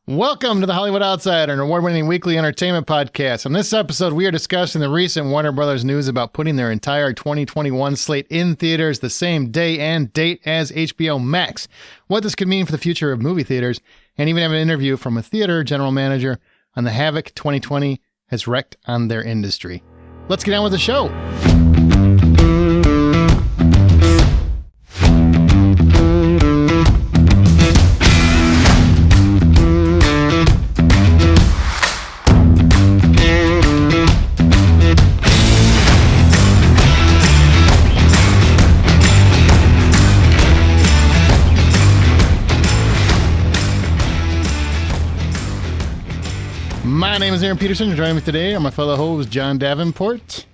Welcome to the Hollywood Outsider, an award-winning weekly entertainment podcast. On this episode, we are discussing the recent Warner Brothers news about putting their entire 2021 slate in theaters the same day and date as HBO Max, what this could mean for the future of movie theaters, and even have an interview from a theater general manager on the havoc 2020 has wreaked on their industry. Let's get on with the show. My name is Aaron Peterson. Joining me today are my fellow host, John Davenport.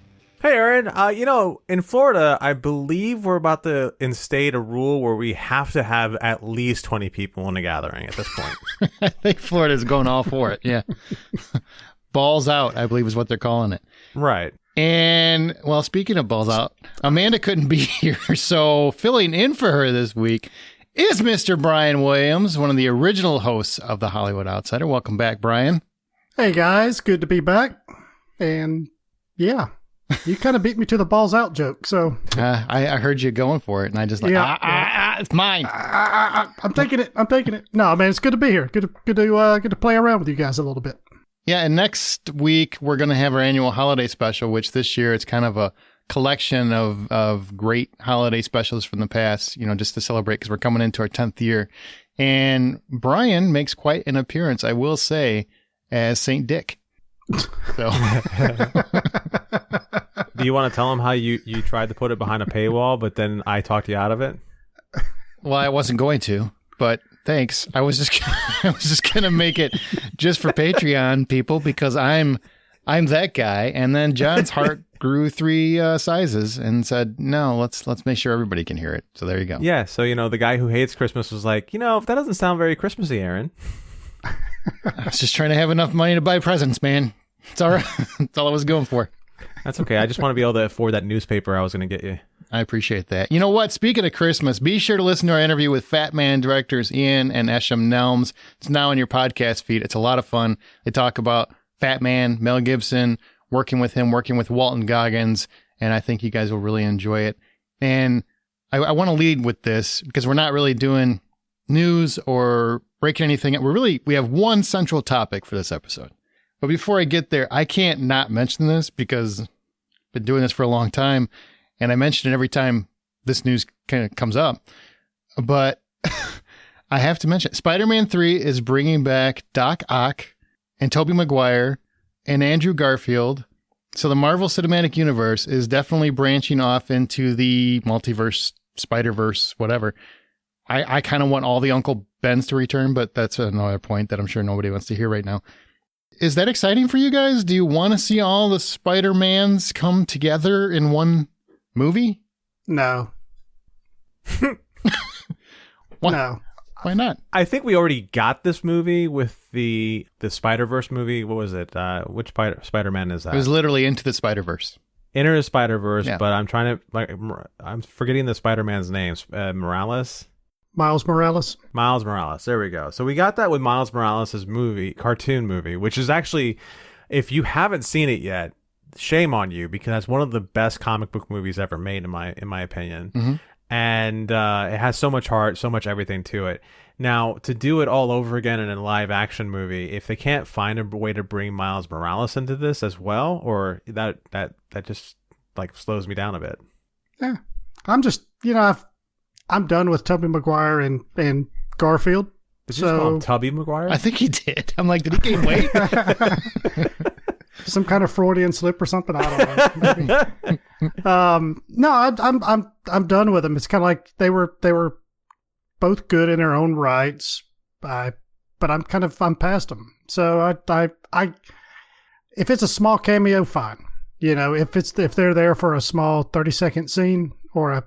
Hey, Aaron. In Florida, I believe we're about to instate a rule where we have to have at least 20 people in a gathering at this point. I think Florida's going all for it, yeah. Balls out, I believe is what they're calling it. Right. And, well, speaking of balls out, Amanda couldn't be here, so filling in for her this week is Mr. Brian Williams, one of the original hosts of the Hollywood Outsider. Welcome back, Brian. Hey guys, good to be back. And yeah, you kind of beat me to the balls out joke. So I heard you going for it, and I just it's mine. I'm taking it. No, man, it's good to be here. Good to play around with you guys a little bit. Yeah, and next week we're going to have our annual holiday special, which this year it's kind of a collection of great holiday specials from the past, just to celebrate because we're coming into our 10th year. And Brian makes quite an appearance, I will say, as Saint Dick. So, do you want to tell him how you tried to put it behind a paywall, but then I talked you out of it? Well, I wasn't going to, but thanks. I was just gonna make it just for Patreon people because I'm that guy. And then John's heart grew 3 sizes and said, "No, let's make sure everybody can hear it." So there you go. Yeah. So the guy who hates Christmas was like, that doesn't sound very Christmassy, Aaron. I was just trying to have enough money to buy presents, man. It's all right. That's all I was going for. That's okay. I just want to be able to afford that newspaper I was going to get you. I appreciate that. You know what? Speaking of Christmas, be sure to listen to our interview with Fat Man directors Ian and Esham Nelms. It's now in your podcast feed. It's a lot of fun. They talk about Fat Man, Mel Gibson, working with him, working with Walton Goggins, and I think you guys will really enjoy it. And I want to lead with this because we're not really doing news or breaking anything up. We have one central topic for this episode. But before I get there, I can't not mention this because I've been doing this for a long time, and I mention it every time this news kind of comes up. But I have to mention, Spider-Man 3 is bringing back Doc Ock and Tobey Maguire and Andrew Garfield. So the Marvel Cinematic Universe is definitely branching off into the multiverse, Spider-Verse, whatever. I kind of want all the Uncle Bens to return, but that's another point that I'm sure nobody wants to hear right now. Is that exciting for you guys? Do you want to see all the Spider-Mans come together in one movie? No. No. Why not? I think we already got this movie with the Spider-Verse movie. What was it? Which Spider-Man is that? It was literally Into the Spider-Verse. Enter the Spider-Verse, yeah. But I'm forgetting the Spider-Man's names. Miles Morales. Miles Morales. There we go. So we got that with Miles Morales' cartoon movie, which is actually, if you haven't seen it yet, shame on you because it's one of the best comic book movies ever made, in my opinion. Mm-hmm. And it has so much heart, so much everything to it. Now, to do it all over again in a live action movie, if they can't find a way to bring Miles Morales into this as well, or that just like slows me down a bit. Yeah, I'm just I'm done with Tobey Maguire and Garfield. Did you just call him Tubby Maguire? I think he did. I'm like, did he gain weight? Some kind of Freudian slip or something. I don't know. No, I'm done with them. It's kind of like they were both good in their own rights. But I'm past them. So I if it's a small cameo, fine. If they're there for a small 30-second scene or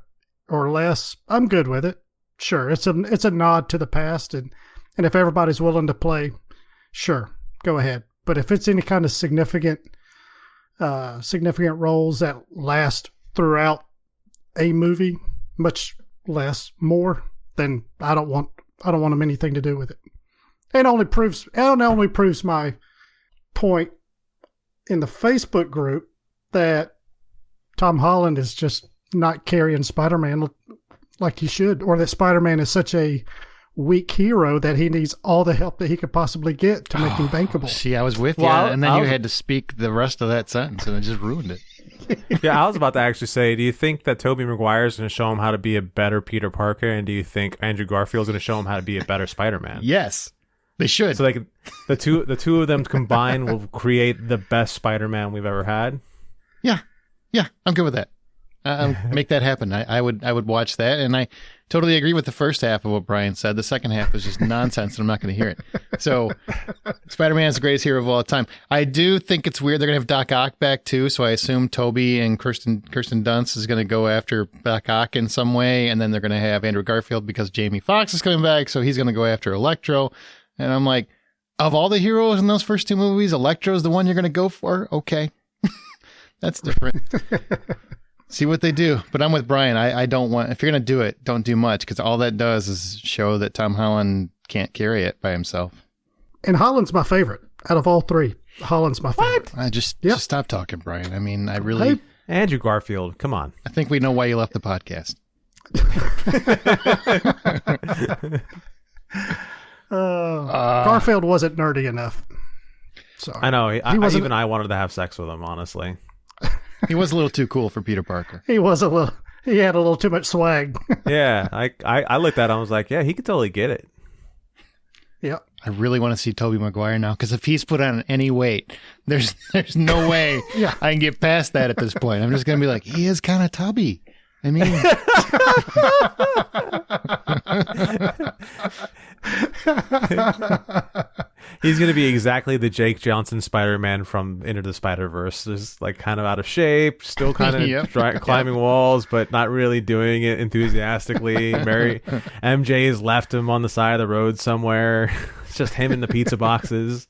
less, I'm good with it. Sure, it's a nod to the past, and if everybody's willing to play, sure, go ahead. But if it's any kind of significant roles that last throughout a movie, much less more, then I don't want them anything to do with it. It only proves my point in the Facebook group that Tom Holland is just not carrying Spider-Man like he should, or that Spider-Man is such a weak hero that he needs all the help that he could possibly get to make him bankable. See, I was with you, and then you had to speak the rest of that sentence, and it just ruined it. Yeah, I was about to actually say, do you think that Tobey Maguire is going to show him how to be a better Peter Parker, and do you think Andrew Garfield is going to show him how to be a better Spider-Man? Yes, they should. So like the two of them combined will create the best Spider-Man we've ever had. Yeah, I'm good with that. Make that happen. I would watch that, and I totally agree with the first half of what Brian said. The second half is just nonsense, and I'm not going to hear it. So, Spider-Man is the greatest hero of all time. I do think it's weird they're going to have Doc Ock back too, so I assume Toby and Kirsten Dunst is going to go after Doc Ock in some way, and then they're going to have Andrew Garfield because Jamie Foxx is coming back, so he's going to go after Electro. And I'm like, of all the heroes in those first two movies, Electro's the one you're going to go for? Okay. That's different. See what they do. But I'm with Brian. I don't want, if you're going to do it, don't do much, because all that does is show that Tom Holland can't carry it by himself. And Holland's my favorite out of all three. Holland's my favorite. Just stop talking, Brian. I mean, I really... Hey, Andrew Garfield, come on. I think we know why you left the podcast. Garfield wasn't nerdy enough. Sorry. I know. I wanted to have sex with him, honestly. He was a little too cool for Peter Parker. He had a little too much swag. Yeah, I looked at him, I was like, yeah, he could totally get it. Yeah. I really want to see Tobey Maguire now, because if he's put on any weight, there's no way I can get past that at this point. I'm just going to be like, he is kind of tubby. I mean... He's going to be exactly the Jake Johnson Spider-Man from Into the Spider-Verse. Just like kind of out of shape, still kind of climbing walls, but not really doing it enthusiastically. MJ has left him on the side of the road somewhere. It's just him in the pizza boxes.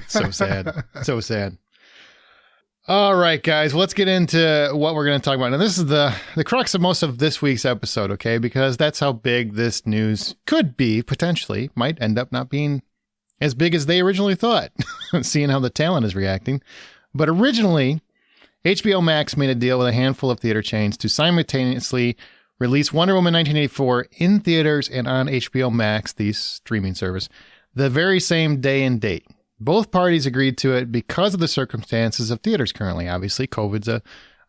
So sad. So sad. All right, guys, let's get into what we're going to talk about. Now, this is the crux of most of this week's episode, okay? Because that's how big this news could be, potentially. Might end up not being as big as they originally thought, seeing how the talent is reacting. But originally, HBO Max made a deal with a handful of theater chains to simultaneously release Wonder Woman 1984 in theaters and on HBO Max, the streaming service, the very same day and date. Both parties agreed to it because of the circumstances of theaters currently. Obviously, COVID's a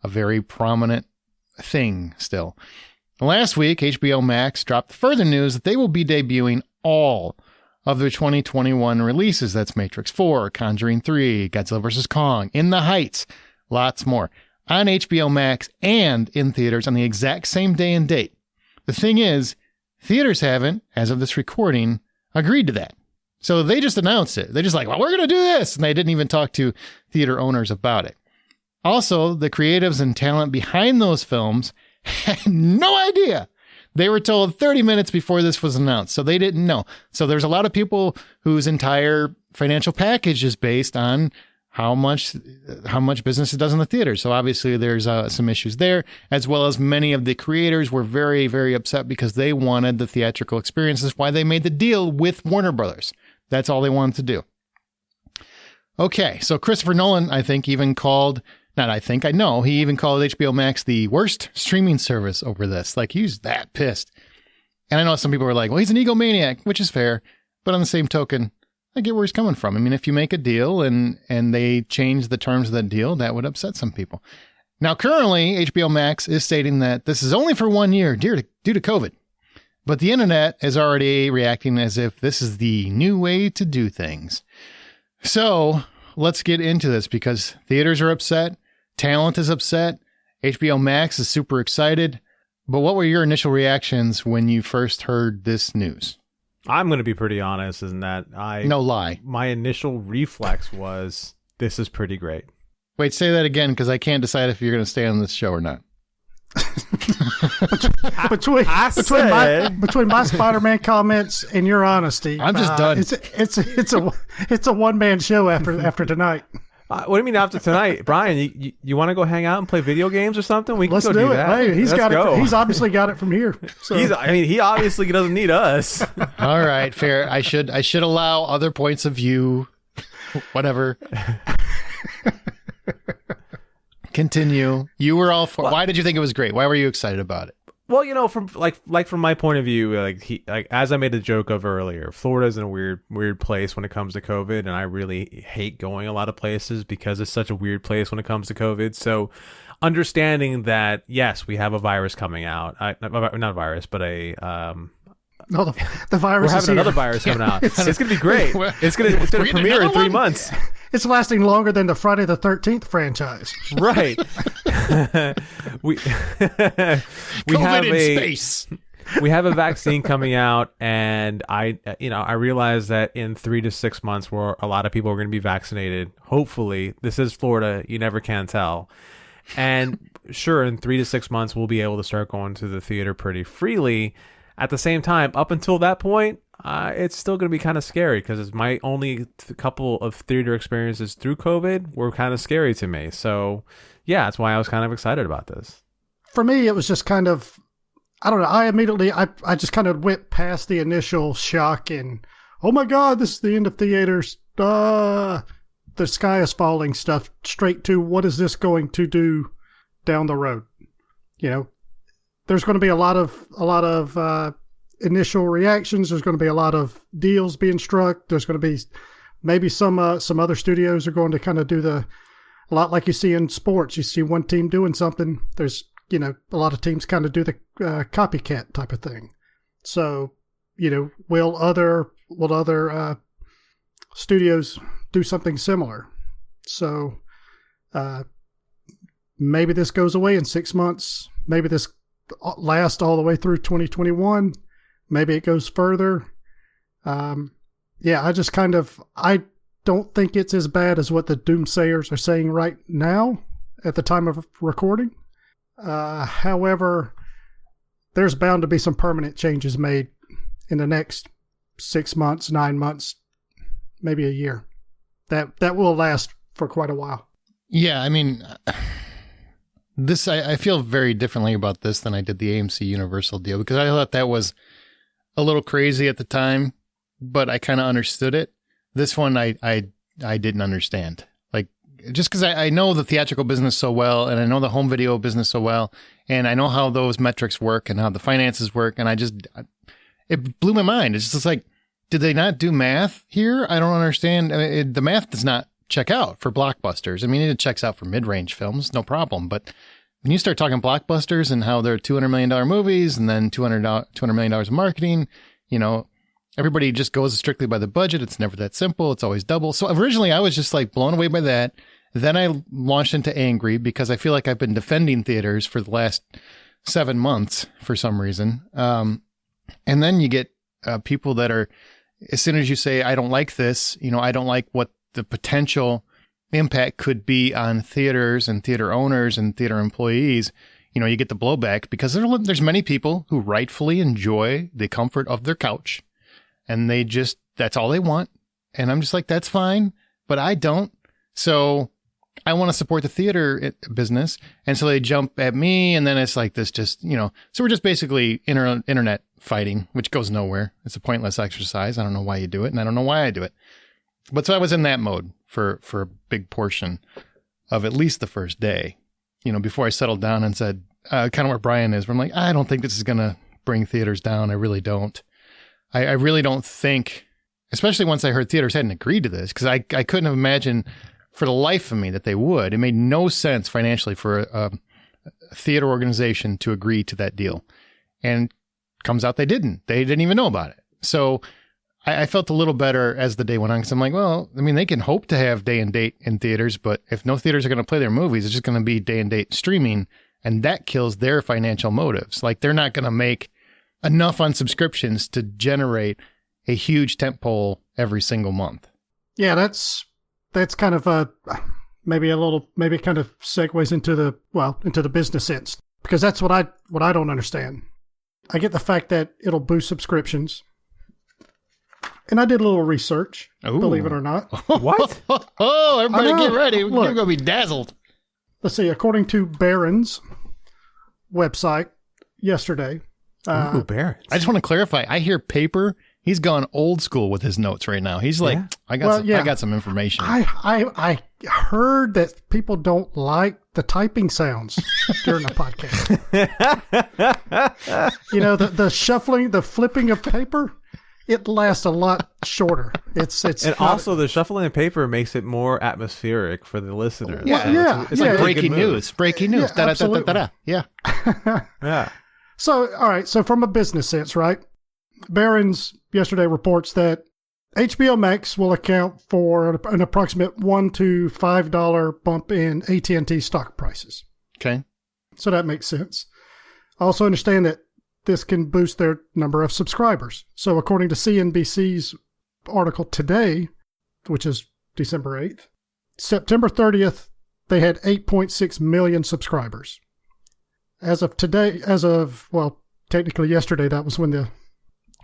very prominent thing still. Last week, HBO Max dropped further news that they will be debuting all of their 2021 releases. That's Matrix 4, Conjuring 3, Godzilla vs. Kong, In the Heights, lots more, on HBO Max and in theaters on the exact same day and date. The thing is, theaters haven't, as of this recording, agreed to that. So they just announced it. They're just like, well, we're going to do this. And they didn't even talk to theater owners about it. Also, the creatives and talent behind those films had no idea. They were told 30 minutes before this was announced, so they didn't know. So there's a lot of people whose entire financial package is based on how much business it does in the theater. So obviously there's some issues there, as well as many of the creators were very, very upset because they wanted the theatrical experience. That's why they made the deal with Warner Brothers. That's all they wanted to do. Okay, so Christopher Nolan, I think, even called... I know, he even called HBO Max the worst streaming service over this. Like, he's that pissed. And I know some people were like, well, he's an egomaniac, which is fair. But on the same token, I get where he's coming from. I mean, if you make a deal and they change the terms of that deal, that would upset some people. Now, currently, HBO Max is stating that this is only for 1 year due to COVID. But the internet is already reacting as if this is the new way to do things. So let's get into this, because theaters are upset. Talent is upset. HBO Max is super excited. But what were your initial reactions when you first heard this news? I'm going to be pretty honest in that no lie. My initial reflex was, this is pretty great. Wait, say that again, because I can't decide if you're going to stay on this show or not. between my Spider-Man comments and your honesty, I'm just done. It's a one-man show after tonight. What do you mean after tonight, Brian? You want to go hang out and play video games or something? We can Let's go do it. that. Hey, Let's go. He's obviously got it from here. So. He obviously doesn't need us. All right, fair. I should allow other points of view. Whatever. Continue. You were all for. Why did you think it was great? Why were you excited about it? Well, from from my point of view, as I made the joke of earlier, Florida's in a weird place when it comes to COVID, and I really hate going a lot of places because it's such a weird place when it comes to COVID. So, understanding that yes, we have a virus coming out, not a virus, but a no, the virus. We're having another virus coming out. It's gonna be great. It's gonna premiere in 3 months. It's lasting longer than the Friday the 13th franchise. Right. we COVID in space. We have a vaccine coming out, and I realize that in 3 to 6 months, where a lot of people are going to be vaccinated. Hopefully, this is Florida. You never can tell. And sure, in 3 to 6 months, we'll be able to start going to the theater pretty freely. At the same time, up until that point, it's still going to be kind of scary because it's my only couple of theater experiences through COVID were kind of scary to me. So, yeah, that's why I was kind of excited about this. For me, it was just kind of, I don't know. I just kind of went past the initial shock and, oh my God, this is the end of theaters. The sky is falling stuff straight to what is this going to do down the road? You know, there's going to be a lot of initial reactions. There's going to be a lot of deals being struck. There's going to be maybe some other studios are going to kind of do a lot like you see in sports. You see one team doing something. There's, a lot of teams kind of do the copycat type of thing. So, will other studios do something similar? So, maybe this goes away in 6 months. Maybe this lasts all the way through 2021. Maybe it goes further. I don't think it's as bad as what the doomsayers are saying right now at the time of recording. However, there's bound to be some permanent changes made in the next 6 months, 9 months, maybe a year. That will last for quite a while. Yeah, I mean, I feel very differently about this than I did the AMC Universal deal because I thought that was a little crazy at the time, but I kind of understood it. This one, I didn't understand. Like, just because I know the theatrical business so well, and I know the home video business so well, and I know how those metrics work and how the finances work, and it blew my mind. It's just like, did they not do math here? I don't understand. I mean, the math does not check out for blockbusters. I mean, it checks out for mid-range films, no problem, but when you start talking blockbusters and how they're $200 million movies and then $200 million of marketing, everybody just goes strictly by the budget. It's never that simple. It's always double. So originally I was just like blown away by that. Then I launched into angry because I feel like I've been defending theaters for the last 7 months for some reason. And then you get people that are, as soon as you say, I don't like this, I don't like what the potential impact could be on theaters and theater owners and theater employees, you get the blowback because there's many people who rightfully enjoy the comfort of their couch and that's all they want. And I'm just like, that's fine, but I don't. So I want to support the theater business. And so they jump at me and then it's like this so we're just basically internet fighting, which goes nowhere. It's a pointless exercise. I don't know why you do it and I don't know why I do it. But so I was in that mode for a big portion of at least the first day, before I settled down and said, kind of where Brian is, where I'm like, I don't think this is going to bring theaters down. I really don't. I really don't think, especially once I heard theaters hadn't agreed to this, because I couldn't have imagined for the life of me that they would. It made no sense financially for a theater organization to agree to that deal. And comes out they didn't. They didn't even know about it. So I felt a little better as the day went on because I'm like, well, I mean, they can hope to have day and date in theaters, but if no theaters are going to play their movies, it's just going to be day and date streaming, and that kills their financial motives. Like, they're not going to make enough on subscriptions to generate a huge tentpole every single month. Yeah, that's kind of maybe kind of segues into the business sense, because that's what I don't understand. I get the fact that it'll boost subscriptions. And I did a little research, Ooh. believe it or not. What? Oh, everybody I know. get ready. Look. You're going to be dazzled. Let's see. According to Barron's website yesterday, Ooh, Barron's. I just want to clarify. I hear paper. He's gone old school with his notes right now. He's like, Yeah. I got some information. I heard that people don't like the typing sounds during the podcast. The shuffling, the flipping of paper, it lasts a lot shorter. It's And not- also, the shuffling of paper makes it more atmospheric for the listeners. Yeah. yeah, It's yeah. like breaking news. Breaking news. Yeah, absolutely. Yeah. Yeah. So, all right. So, from a business sense, right? Barron's yesterday reports that HBO Max will account for an approximate $1 to $5 bump in AT&T stock prices. Okay. So that makes sense. I also understand that this can boost their number of subscribers. So, according to CNBC's article today, which is December 8th, September 30th, they had 8.6 million subscribers. Technically yesterday, that was when the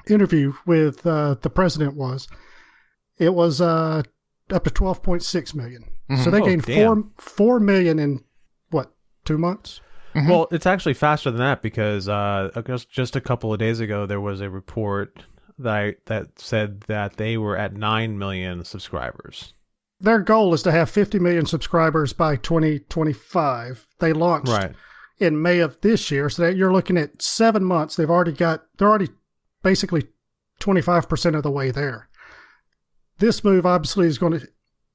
interview with the president was. It was up to 12.6 million. Mm-hmm. So they Oh, gained damn. 4 million in, 2 months? Mm-hmm. Well, it's actually faster than that because just a couple of days ago, there was a report that said that they were at 9 million subscribers. Their goal is to have 50 million subscribers by 2025. They launched Right. in May of this year. So that you're looking at 7 months. They're already basically 25% of the way there. This move obviously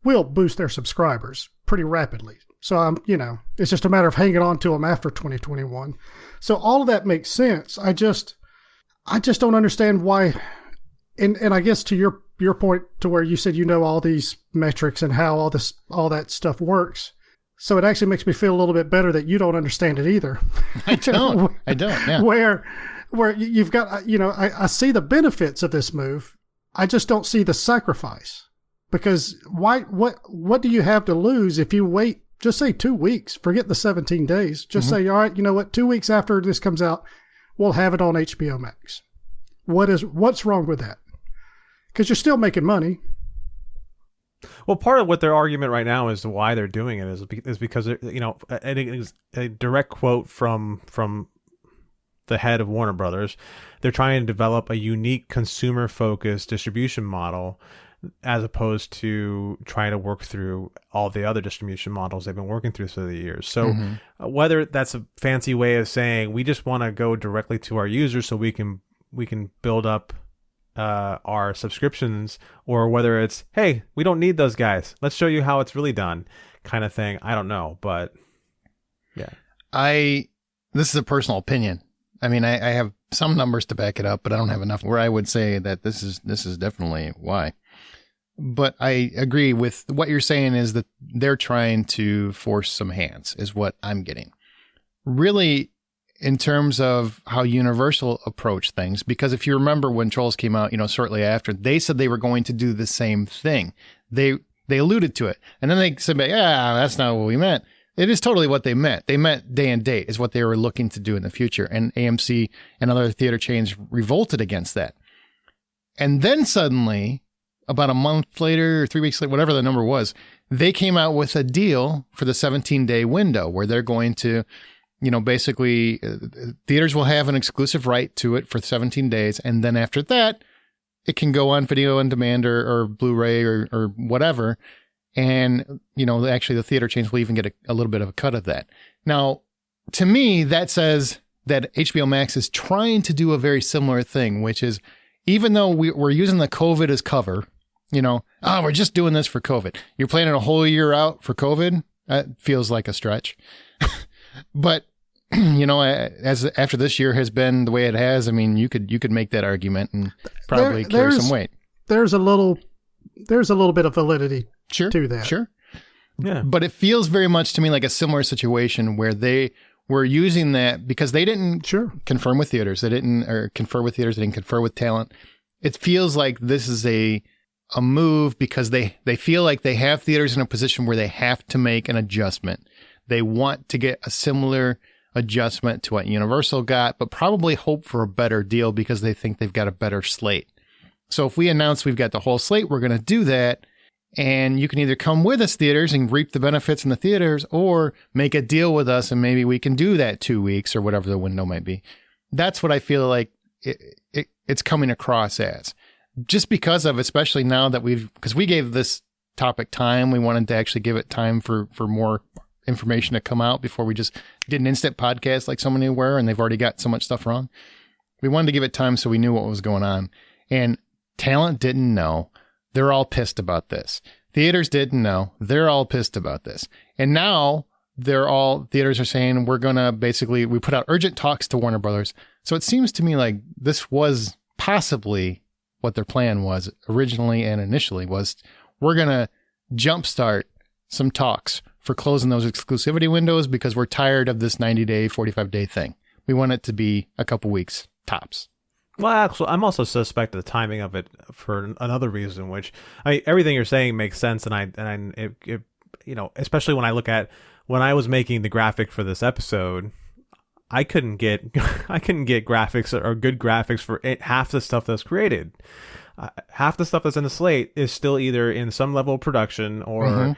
will boost their subscribers pretty rapidly. So it's just a matter of hanging on to them after 2021. So all of that makes sense. I just don't understand why. And I guess to your point to where you said all these metrics and how all that stuff works. So it actually makes me feel a little bit better that you don't understand it either. I don't. Yeah. Where you've got, I see the benefits of this move. I just don't see the sacrifice, because what do you have to lose if you wait, just say 2 weeks, forget the 17 days, just say, all right, you know what, 2 weeks after this comes out, we'll have it on HBO Max. What's wrong with that? Because you're still making money. Well, part of what their argument right now is why they're doing it is because a direct quote from the head of Warner Brothers, they're trying to develop a unique consumer-focused distribution model as opposed to trying to work through all the other distribution models they've been working through the years. So whether that's a fancy way of saying we just want to go directly to our users so we can build up our subscriptions, or whether it's, hey, we don't need those guys, let's show you how it's really done kind of thing, I don't know. But yeah, this is a personal opinion. I mean, I have some numbers to back it up, but I don't have enough where I would say that this is definitely why. But I agree with what you're saying is that they're trying to force some hands is what I'm getting. Really, in terms of how Universal approached things, because if you remember when Trolls came out, shortly after, they said they were going to do the same thing. They alluded to it. And then they said, yeah, that's not what we meant. It is totally what they meant. They meant day and date is what they were looking to do in the future. And AMC and other theater chains revolted against that. And then suddenly, about a month later or 3 weeks later, whatever the number was, they came out with a deal for the 17-day window where they're going to, basically theaters will have an exclusive right to it for 17 days. And then after that, it can go on video on demand or Blu-ray or whatever. And, actually the theater chains will even get a little bit of a cut of that. Now, to me, that says that HBO Max is trying to do a very similar thing, which is, even though we're using the COVID as cover, we're just doing this for COVID. You're planning a whole year out for COVID? That feels like a stretch. But, as after this year has been the way it has, I mean, you could make that argument and probably carry some weight. There's a little bit of validity to that. Sure. yeah. But it feels very much to me like a similar situation where they were using that because they didn't confirm with theaters. They didn't confer with theaters. They didn't confer with talent. It feels like this is a move because they feel like they have theaters in a position where they have to make an adjustment. They want to get a similar adjustment to what Universal got, but probably hope for a better deal because they think they've got a better slate. So if we announce we've got the whole slate, we're going to do that. And you can either come with us theaters and reap the benefits in the theaters, or make a deal with us and maybe we can do that 2 weeks or whatever the window might be. That's what I feel like it's coming across as. Just because of, especially now that because we gave this topic time, we wanted to actually give it time for more information to come out before we just did an instant podcast like so many were, and they've already got so much stuff wrong. We wanted to give it time so we knew what was going on. And talent didn't know. They're all pissed about this. Theaters didn't know. They're all pissed about this. And now theaters are saying we're going to we put out urgent talks to Warner Brothers. So it seems to me like this was possibly what their plan was originally and initially was we're going to jumpstart some talks for closing those exclusivity windows because we're tired of this 90-day, 45-day thing. We want it to be a couple weeks tops. Well, actually, I'm also suspect of the timing of it for another reason, which everything you're saying makes sense, and it especially when I look at when I was making the graphic for this episode, I couldn't get graphics or good graphics for half the stuff that's created. Half the stuff that's in the slate is still either in some level of production or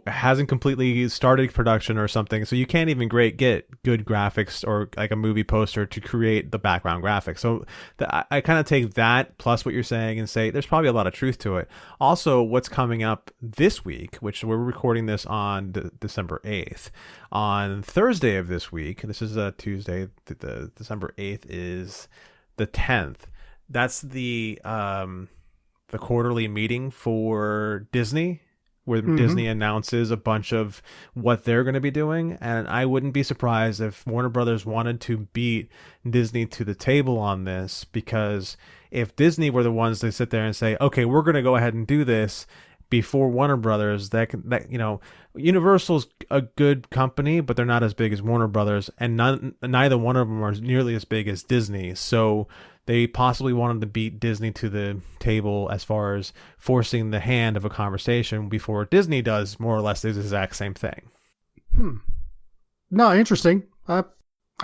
hasn't completely started production or something. So you can't even get good graphics or like a movie poster to create the background graphics. So I kind of take that plus what you're saying and say there's probably a lot of truth to it. Also, what's coming up this week, which we're recording this on December 8th. On Thursday of this week, this is a Tuesday, the December 8th is the 10th. That's the quarterly meeting for Disney, where Disney announces a bunch of what they're going to be doing. And I wouldn't be surprised if Warner Brothers wanted to beat Disney to the table on this, because if Disney were the ones to sit there and say, okay, we're going to go ahead and do this before Warner Brothers, Universal's a good company, but they're not as big as Warner Brothers, and neither one of them are nearly as big as Disney. So they possibly wanted to beat Disney to the table as far as forcing the hand of a conversation before Disney does more or less the exact same thing. No, interesting. I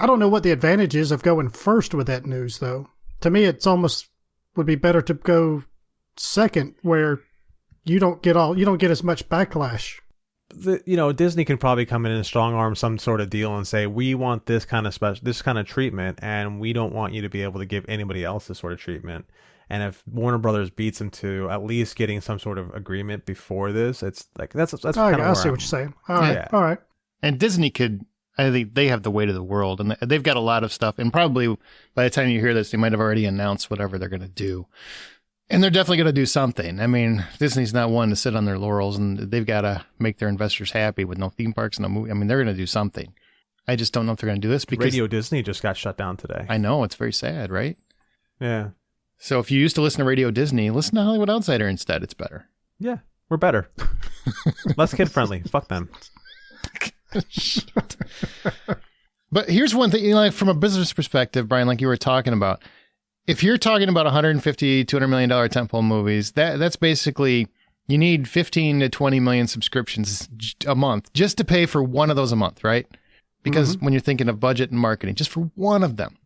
don't know what the advantage is of going first with that news, though. To me, it's almost would be better to go second, where you don't get as much backlash. Disney can probably come in and strong arm some sort of deal and say, we want this kind of treatment, and we don't want you to be able to give anybody else this sort of treatment. And if Warner Brothers beats them to at least getting some sort of agreement before this, it's like that's kind of I see what you're saying. All right, yeah. All right. And Disney I think they have the weight of the world, and they've got a lot of stuff. And probably by the time you hear this, they might have already announced whatever they're going to do. And they're definitely going to do something. I mean, Disney's not one to sit on their laurels, and they've got to make their investors happy with no theme parks, no movie. I mean, they're going to do something. I just don't know if they're going to do this because Radio Disney just got shut down today. I know, it's very sad, right? Yeah. So if you used to listen to Radio Disney, listen to Hollywood Outsider instead. It's better. Yeah, we're better. Less kid friendly. Fuck them. But here's one thing, like from a business perspective, Brian, like you were talking about. If you're talking about $150, $200 million tentpole movies, that's basically, you need 15 to 20 million subscriptions a month just to pay for one of those a month, right? Because when you're thinking of budget and marketing, just for one of them.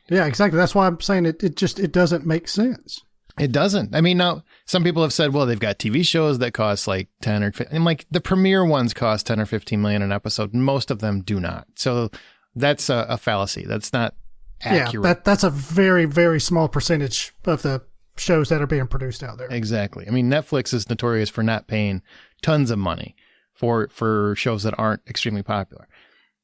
Yeah, exactly. That's why I'm saying it doesn't make sense. It doesn't. I mean, now some people have said, well, they've got TV shows that cost like 10 or 15, and like the premiere ones cost 10 or 15 million an episode. Most of them do not. So that's a fallacy. That's not accurate. Yeah, that's a very, very small percentage of the shows that are being produced out there. Exactly. I mean, Netflix is notorious for not paying tons of money for shows that aren't extremely popular.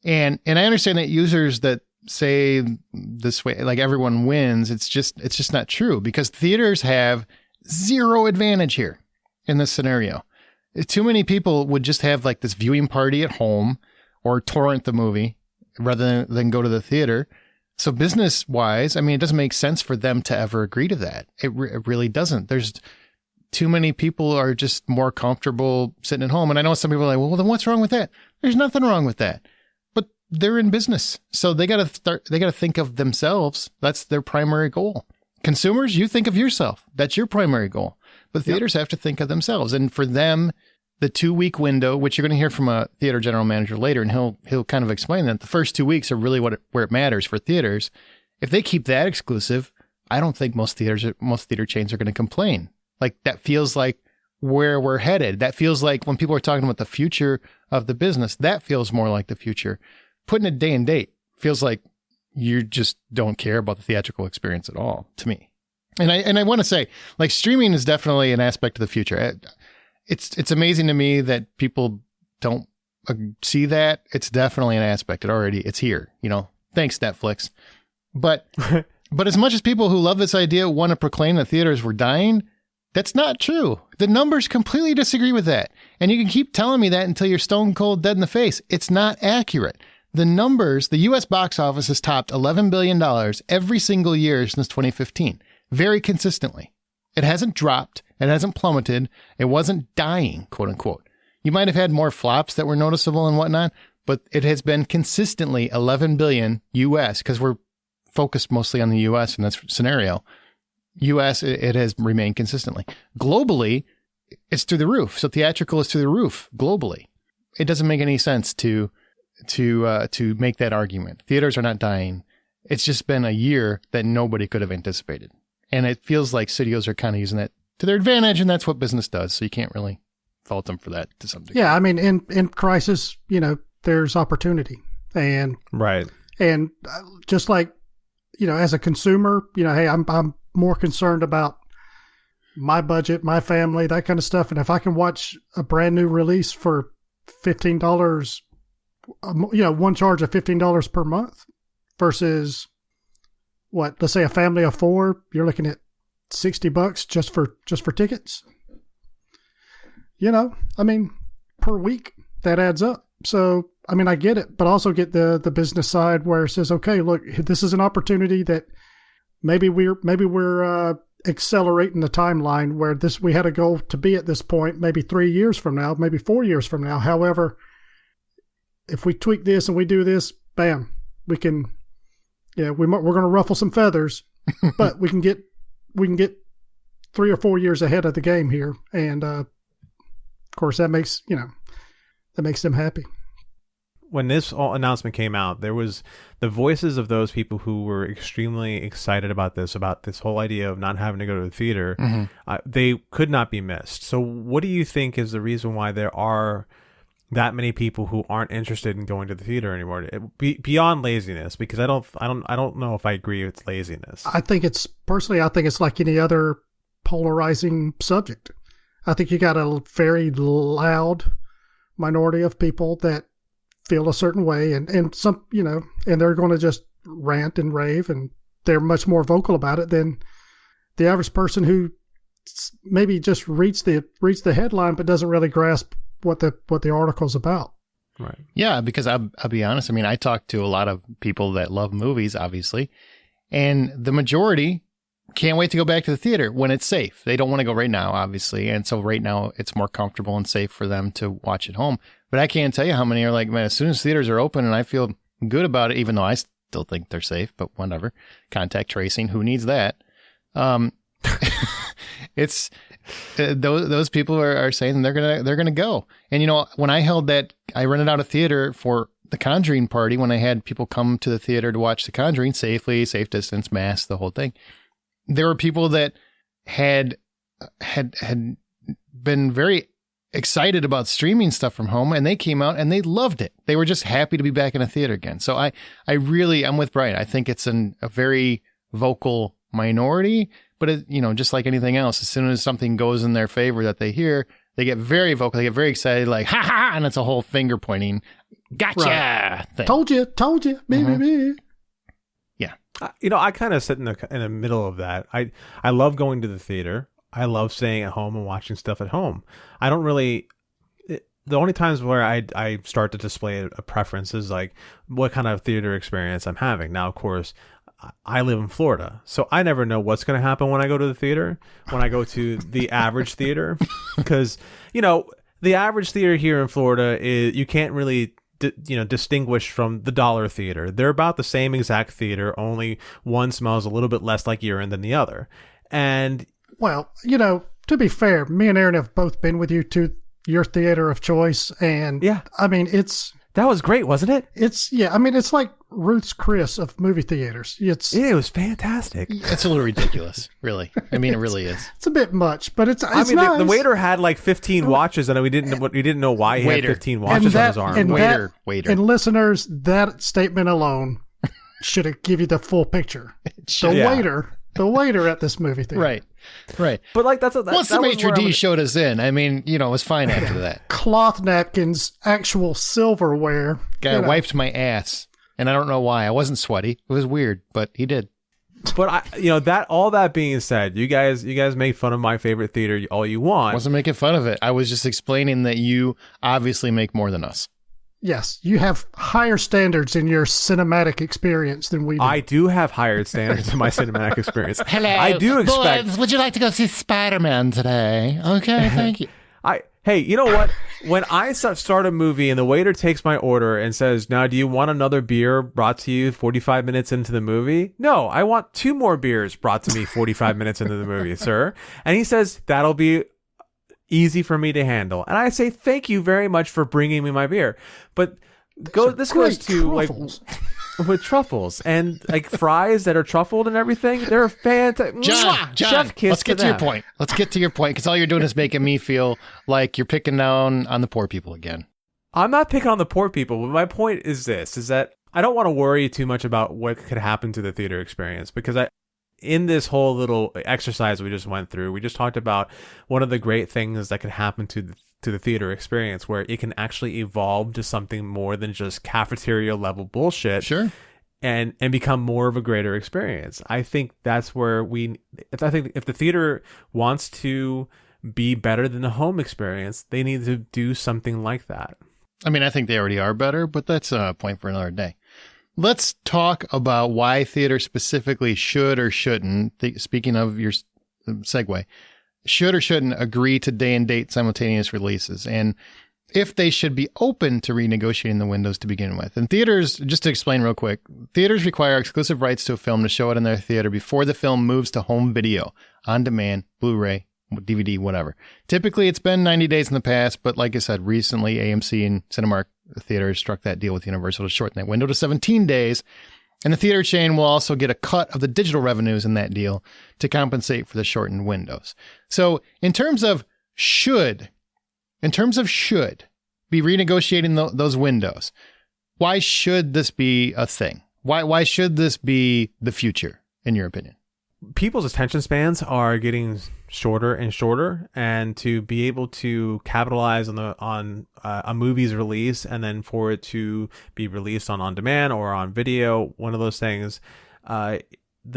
And I understand that users that say this way, like everyone wins, it's just not true, because theaters have zero advantage here in this scenario. Too many people would just have like this viewing party at home or torrent the movie rather than go to the theater. So business wise, I mean, it doesn't make sense for them to ever agree to that. It really doesn't. There's too many people are just more comfortable sitting at home. And I know some people are like, well, then what's wrong with that? There's nothing wrong with that. But they're in business. So they got to think of themselves. That's their primary goal. Consumers, you think of yourself. That's your primary goal. But theaters have to think of themselves. And for them, the 2-week window, which you're going to hear from a theater general manager later, and he'll kind of explain that the first 2 weeks are really where it matters for theaters. If they keep that exclusive, I don't think most theater chains are going to complain. Like, that feels like where we're headed. That feels like when people are talking about the future of the business, that feels more like the future. Putting a day and date feels like you just don't care about the theatrical experience at all, to me. And I want to say, like, streaming is definitely an aspect of the future. It's amazing to me that people don't see that. It's definitely an aspect. It's here, thanks Netflix. But as much as people who love this idea want to proclaim that theaters were dying, that's not true. The numbers completely disagree with that. And you can keep telling me that until you're stone cold dead in the face. It's not accurate. The numbers, the U.S. box office has topped $11 billion every single year since 2015, very consistently. It hasn't dropped. It hasn't plummeted. It wasn't dying, quote unquote. You might have had more flops that were noticeable and whatnot, but it has been consistently 11 billion U.S. because we're focused mostly on the U.S. in this scenario. U.S., it has remained consistently. Globally, it's through the roof. So theatrical is through the roof globally. It doesn't make any sense to make that argument. Theaters are not dying. It's just been a year that nobody could have anticipated. And it feels like studios are kind of using that to their advantage, and that's what business does. So you can't really fault them for that to some degree. Yeah, I mean, in crisis, there's opportunity. And right. And just like, as a consumer, hey, I'm more concerned about my budget, my family, that kind of stuff. And if I can watch a brand new release for $15, one charge of $15 per month versus let's say a family of 4, you're looking at $60 just for tickets. I mean, per week, that adds up. So, I mean, I get it, but I also get the business side where it says, okay, look, this is an opportunity that maybe we're accelerating the timeline where we had a goal to be at this point, maybe 3 years from now, maybe 4 years from now. However, if we tweak this and we do this, bam, we can, we're going to ruffle some feathers, but we can get 3 or 4 years ahead of the game here. And, of course that makes them happy. When this announcement came out, there was the voices of those people who were extremely excited about this whole idea of not having to go to the theater. Mm-hmm. They could not be missed. So what do you think is the reason why there are that many people who aren't interested in going to the theater anymore? Beyond laziness, because I don't know if I agree it's laziness. I think it's like any other polarizing subject. I think you got a very loud minority of people that feel a certain way, and some, and they're going to just rant and rave, and they're much more vocal about it than the average person who maybe just reads the headline but doesn't really grasp what the article's about. Right. Yeah, because I'll be honest. I mean, I talk to a lot of people that love movies, obviously, and the majority can't wait to go back to the theater when it's safe. They don't want to go right now, obviously. And so right now it's more comfortable and safe for them to watch at home. But I can't tell you how many are like, man, as soon as theaters are open and I feel good about it, even though I still think they're safe, but whatever. Contact tracing, who needs that? It's those people are saying they're gonna go. And when I rented out a theater for the Conjuring party, when I had people come to the theater to watch the Conjuring safely, safe distance, mask, the whole thing. There were people that had been very excited about streaming stuff from home, and they came out and they loved it. They were just happy to be back in a theater again. So I'm with Brian. I think it's a very vocal minority, but just like anything else, as soon as something goes in their favor that they hear, they get very vocal. They get very excited, like, ha ha, and it's a whole finger pointing, gotcha right. thing. Told you, me. Yeah. I kind of sit in the middle of that. I love going to the theater. I love staying at home and watching stuff at home. I don't really. The only times where I start to display a preference is like what kind of theater experience I'm having. Now, of course, I live in Florida, so I never know what's going to happen when I go to the theater. When I go to the average theater, because the average theater here in Florida is you can't really. Distinguished from the dollar theater. They're about the same exact theater, only one smells a little bit less like urine than the other. And well, to be fair, me and Aaron have both been with you to your theater of choice, and yeah, I mean that was great, wasn't it? It's like Ruth's Chris of movie theaters. It was fantastic. It's a little ridiculous, really. I mean, it really is. It's a bit much, but it's nice. The waiter had like 15 watches, and we didn't know why he had 15 watches on his arm. Waiter. And listeners, that statement alone should have give you the full picture. The waiter at this movie theater. Right. But like once the maitre d' showed us in, I mean, it was fine after that. Cloth napkins, actual silverware. Guy wiped my ass, and I don't know why. I wasn't sweaty. It was weird, but he did. But all that being said, you guys make fun of my favorite theater all you want. I wasn't making fun of it. I was just explaining that you obviously make more than us. Yes, you have higher standards in your cinematic experience than we do. I do have higher standards in my cinematic experience. Hello, I do expect. Boys, would you like to go see Spider-Man today? Okay, thank you. Hey, you know what? When I start a movie and the waiter takes my order and says, "Now, do you want another beer brought to you 45 minutes into the movie?" No, I want 2 more beers brought to me 45 minutes into the movie, sir. And he says, "That'll be easy for me to handle." And I say, "Thank you very much for bringing me my beer." But this goes to truffles. like with truffles and like fries that are truffled and everything. They're fantastic. John, Chef kiss let's get to your point. Let's get to your point, because all you're doing is making me feel like you're picking down on the poor people again. I'm not picking on the poor people, but my point is that I don't want to worry too much about what could happen to the theater experience, because in this whole little exercise we just went through, we just talked about one of the great things that could happen to the theater experience, where it can actually evolve to something more than just cafeteria level bullshit. Sure. And become more of a greater experience. I think that's where I think if the theater wants to be better than the home experience, they need to do something like that. I mean, I think they already are better, but that's a point for another day. Let's talk about why theater specifically should or shouldn't, speaking of your segue, should or shouldn't agree to day and date simultaneous releases, and if they should be open to renegotiating the windows to begin with. And theaters, just to explain real quick, theaters require exclusive rights to a film to show it in their theater before the film moves to home video, on demand, Blu-ray, DVD, whatever. Typically, it's been 90 days in the past, but like I said, recently AMC and Cinemark Theaters struck that deal with Universal to shorten that window to 17 days. And the theater chain will also get a cut of the digital revenues in that deal to compensate for the shortened windows. So in terms of should be renegotiating those windows, why should this be a thing? Why should this be the future, in your opinion? People's attention spans are getting shorter and shorter, and to be able to capitalize on a movie's release and then for it to be released on demand or on video, one of those things, the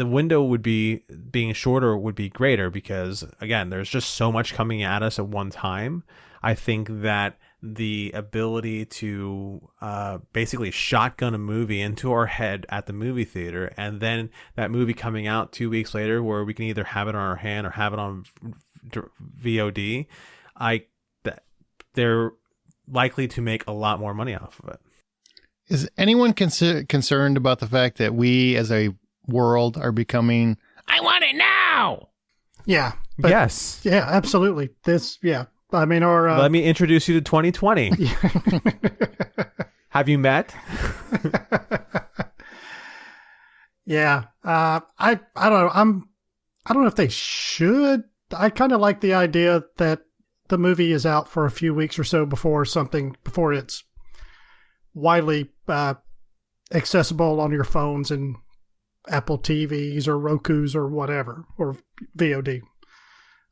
window being shorter would be greater, because again, there's just so much coming at us at one time. I think that the ability to basically shotgun a movie into our head at the movie theater, and then that movie coming out 2 weeks later where we can either have it on our hand or have it on VOD, they're likely to make a lot more money off of it. Is anyone concerned about the fact that we as a world are becoming, I want it now? Yeah. Yes. Yeah, absolutely. I mean, let me introduce you to 2020. Have you met? Yeah. I don't know. I don't know if they should. I kind of like the idea that the movie is out for a few weeks or so before it's widely accessible on your phones and Apple TVs or Roku's or whatever, or VOD.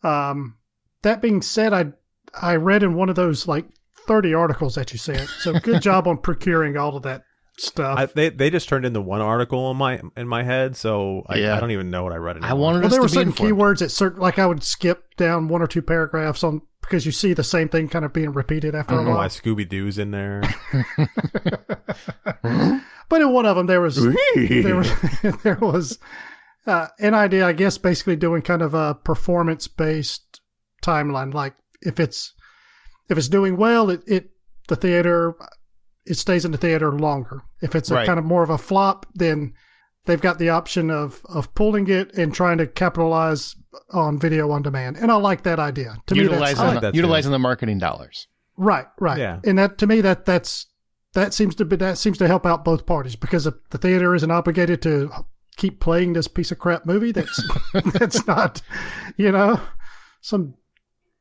That being said, I read in one of those like 30 articles that you sent. So good job on procuring all of that stuff. They just turned into one article in my head, so I don't even know what I read anymore. I wanted there were to be certain informed. keywords that like I would skip down 1 or 2 paragraphs on, because you see the same thing kind of being repeated after I don't a know while. why Scooby-Doo's in there. But in one of them there was an idea, I guess, basically doing kind of a performance-based timeline. Like if it's doing well, it stays in the theater longer. If it's a kind of more of a flop, then they've got the option of pulling it and trying to capitalize on video on demand. And I like that idea. To utilizing the marketing dollars. Right. Yeah. And that, to me, that's that seems to help out both parties, because if the theater isn't obligated to keep playing this piece of crap movie that's not, some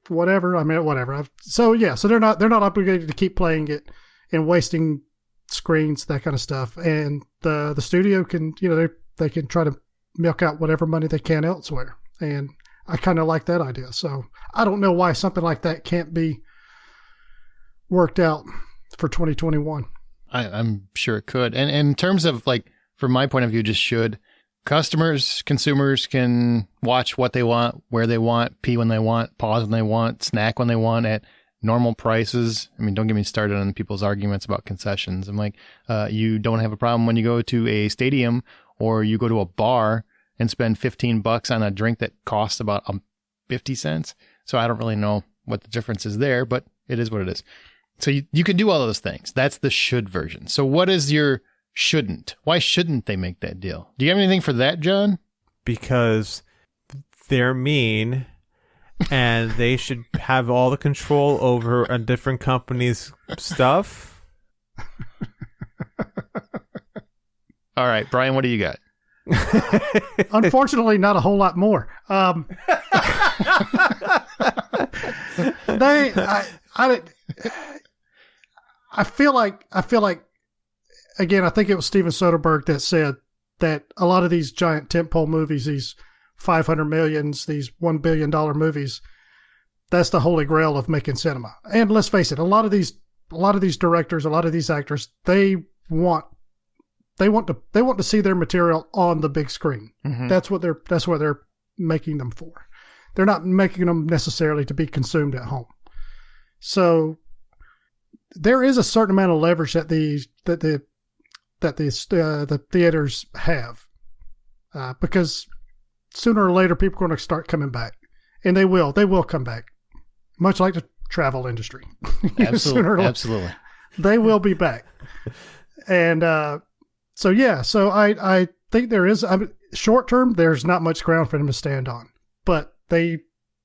whatever. I mean, whatever. So they're not obligated to keep playing it and wasting screens, that kind of stuff. And the studio can, they can try to milk out whatever money they can elsewhere. And I kind of like that idea. So I don't know why something like that can't be worked out for 2021. I'm sure it could. And in terms of, like, from my point of view, just should consumers can watch what they want, where they want, pee when they want, pause when they want, snack when they want at normal prices. I mean, don't get me started on people's arguments about concessions. I'm like, you don't have a problem when you go to a stadium or you go to a bar and spend $15 on a drink that costs about 50 cents. So I don't really know what the difference is there, but it is what it is. So you can do all those things. That's the should version. So what is your shouldn't? Why shouldn't they make that deal? Do you have anything for that, John? Because they're mean and they should have all the control over a different company's stuff. All right, Brian, what do you got? Unfortunately, not a whole lot more. I feel like, again, I think it was Steven Soderbergh that said that a lot of these giant tentpole movies, these 500 millions, these $1 billion movies, that's the holy grail of making cinema. And let's face it, a lot of these directors, a lot of these actors, they want to see their material on the big screen. Mm-hmm. That's what they're making them for. They're not making them necessarily to be consumed at home. So there is a certain amount of leverage that the theaters have, because sooner or later people are going to start coming back, and they will come back, much like the travel industry. Absolutely. They will be back. And so I think there is, short term, there's not much ground for them to stand on, but they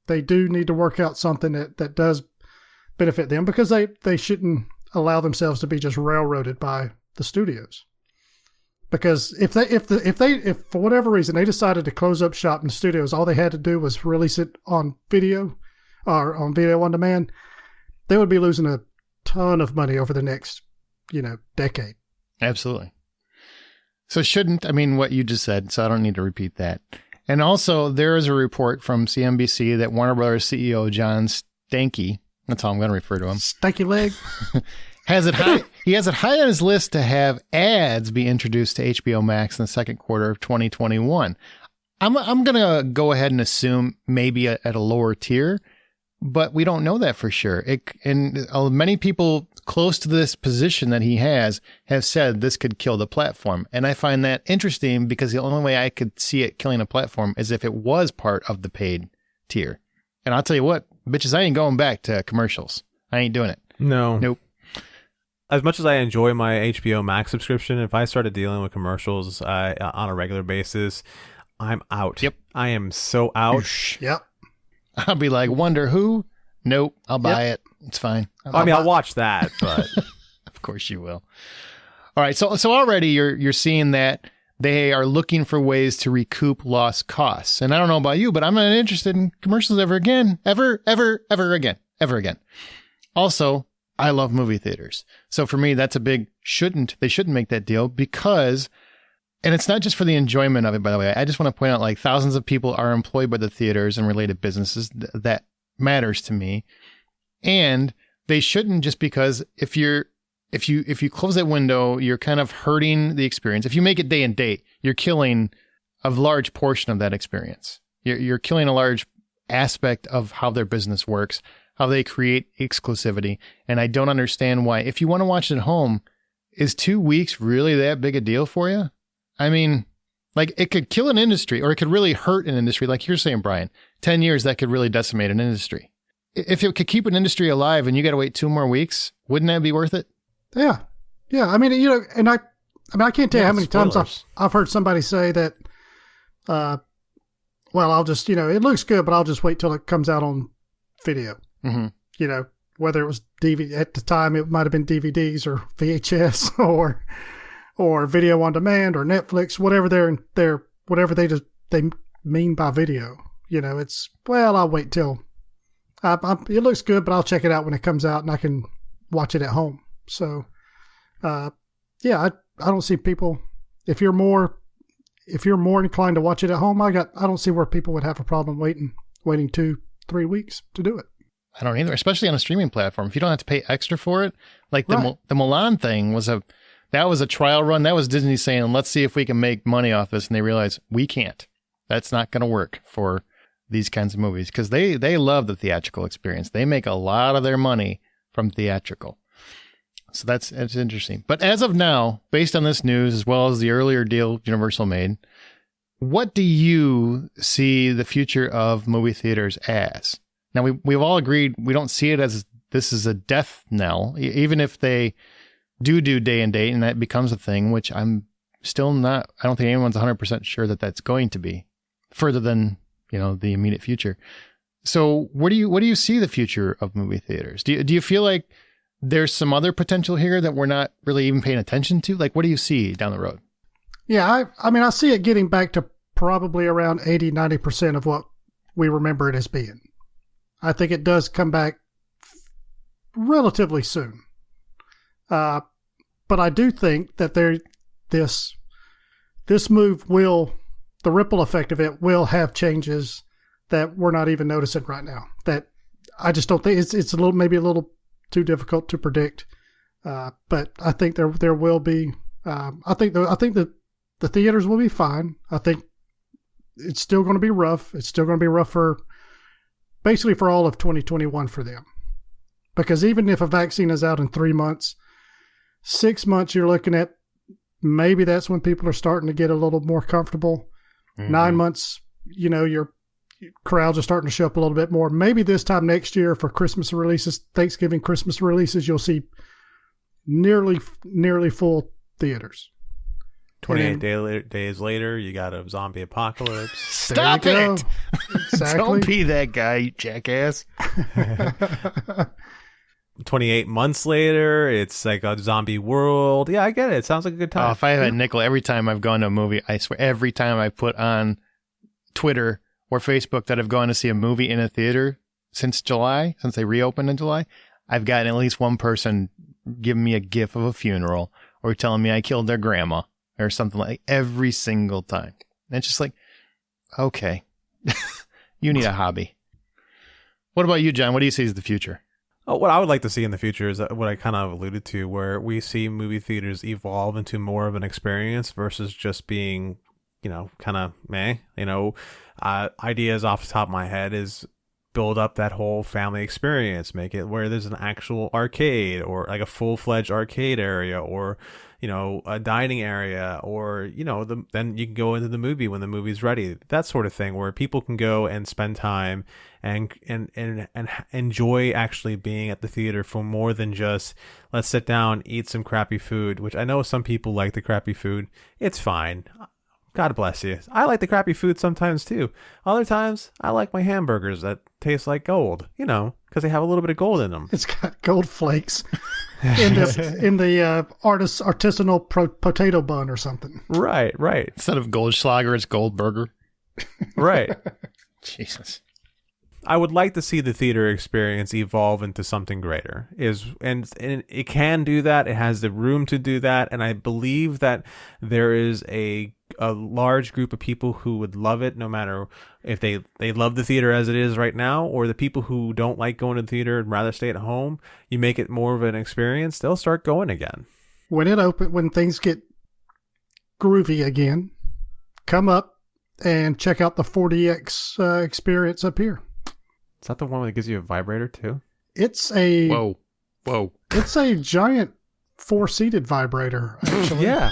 do need to work out something that does benefit them, because they shouldn't allow themselves to be just railroaded by the studios. Because if for whatever reason they decided to close up shop in the studios, all they had to do was release it on video or on video on demand, they would be losing a ton of money over the next, decade. Absolutely. So shouldn't, I mean, what you just said, so I don't need to repeat that. And also there is a report from CNBC that Warner Brothers CEO John Stankey, that's how I'm going to refer to him. Stanky leg. He has it high on his list to have ads be introduced to HBO Max in the second quarter of 2021. I'm going to go ahead and assume maybe at a lower tier, but we don't know that for sure. And many people close to this position that he has have said this could kill the platform. And I find that interesting, because the only way I could see it killing a platform is if it was part of the paid tier. And I'll tell you what, bitches, I ain't going back to commercials. I ain't doing it. No. Nope. As much as I enjoy my HBO Max subscription, if I started dealing with commercials on a regular basis, I'm out. Yep. I am so out. Yep. I'll be like, Wonder Who? Nope. I'll buy it. It's fine. I'll watch that, but of course you will. All right. So already you're seeing that they are looking for ways to recoup lost costs. And I don't know about you, but I'm not interested in commercials ever again. Ever again. Also, I love movie theaters. So for me, that's a big they shouldn't make that deal, because, and it's not just for the enjoyment of it, by the way. I just want to point out, like, thousands of people are employed by the theaters and related businesses. That matters to me. And they shouldn't, just because if you close that window, you're kind of hurting the experience. If you make it day and date, you're killing a large portion of that experience. You're killing a large aspect of how their business works, how they create exclusivity. And I don't understand why, if you want to watch it at home, is 2 weeks really that big a deal for you? I mean, like, it could kill an industry, or it could really hurt an industry. Like you're saying, Brian, 10 years, that could really decimate an industry. If it could keep an industry alive and you got to wait 2 more weeks, wouldn't that be worth it? Yeah. Yeah. I mean, and I can't tell you how many times I've heard somebody say that, well, I'll just, it looks good, but I'll just wait till it comes out on video. Mm-hmm. whether it was DVD at the time, it might have been DVDs or VHS or video on demand or Netflix, whatever they mean by video. It's, well, I'll wait till it looks good, but I'll check it out when it comes out and I can watch it at home. So, I don't see people, if you're more inclined to watch it at home, I don't see where people would have a problem waiting 2-3 weeks to do it. I don't either, especially on a streaming platform. If you don't have to pay extra for it, like Right. the Mulan thing was a trial run. That was Disney saying, let's see if we can make money off this. And they realized we can't. That's not going to work for these kinds of movies because they love the theatrical experience. They make a lot of their money from theatrical. So it's interesting. But as of now, based on this news, as well as the earlier deal Universal made, what do you see the future of movie theaters as? Now, we've all agreed we don't see it as this is a death knell, even if they do day and date and that becomes a thing, which I'm still not, I don't think anyone's 100% sure that that's going to be further than, the immediate future. So what do you see the future of movie theaters? Do you feel like there's some other potential here that we're not really even paying attention to? Like, what do you see down the road? Yeah, I see it getting back to probably around 80-90% of what we remember it as being. I think it does come back relatively soon. But I do think that this move the ripple effect of it will have changes that we're not even noticing right now. That I just don't think it's maybe a little too difficult to predict. But I think there will be. I think the theaters will be fine. I think it's still going to be rough. It's still going to be rough for all of 2021 for them. Because even if a vaccine is out in 3 months, 6 months, you're looking at maybe that's when people are starting to get a little more comfortable. Mm-hmm. 9 months, your crowds are starting to show up a little bit more. Maybe this time next year for Christmas releases, Thanksgiving, Christmas releases, you'll see nearly full theaters. 28 days later, you got a zombie apocalypse. Stop it! Exactly. Don't be that guy, you jackass. 28 months later, it's like a zombie world. Yeah, I get it. It sounds like a good time. If I have a nickel every time I've gone to a movie, I swear, every time I put on Twitter or Facebook that I've gone to see a movie in a theater since July, since they reopened in July, I've gotten at least one person giving me a gif of a funeral or telling me I killed their grandma or something like every single time. And it's just like, okay, you need a hobby. What about you, John? What do you see as the future? Oh, what I would like to see in the future is what I kind of alluded to, where we see movie theaters evolve into more of an experience versus just being, kind of meh. Ideas off the top of my head is build up that whole family experience, make it where there's an actual arcade or like a full-fledged arcade area or, a dining area or, then you can go into the movie when the movie's ready. That sort of thing where people can go and spend time and enjoy actually being at the theater for more than just let's sit down, eat some crappy food, which I know some people like the crappy food. It's fine. God bless you. I like the crappy food sometimes too. Other times, I like my hamburgers that taste like gold, because they have a little bit of gold in them. It's got gold flakes in the artisanal potato bun or something. Right. Instead of Goldschlager, it's Goldburger. Right. Jesus. I would like to see the theater experience evolve into something greater. And it can do that. It has the room to do that. And I believe that there is a large group of people who would love it, no matter if they love the theater as it is right now, or the people who don't like going to the theater and rather stay at home. You make it more of an experience, they'll start going again. When things get groovy again, come up and check out the 4DX experience up here. Is that the one that gives you a vibrator too? It's a whoa. It's a giant 4-seated vibrator, actually. Yeah.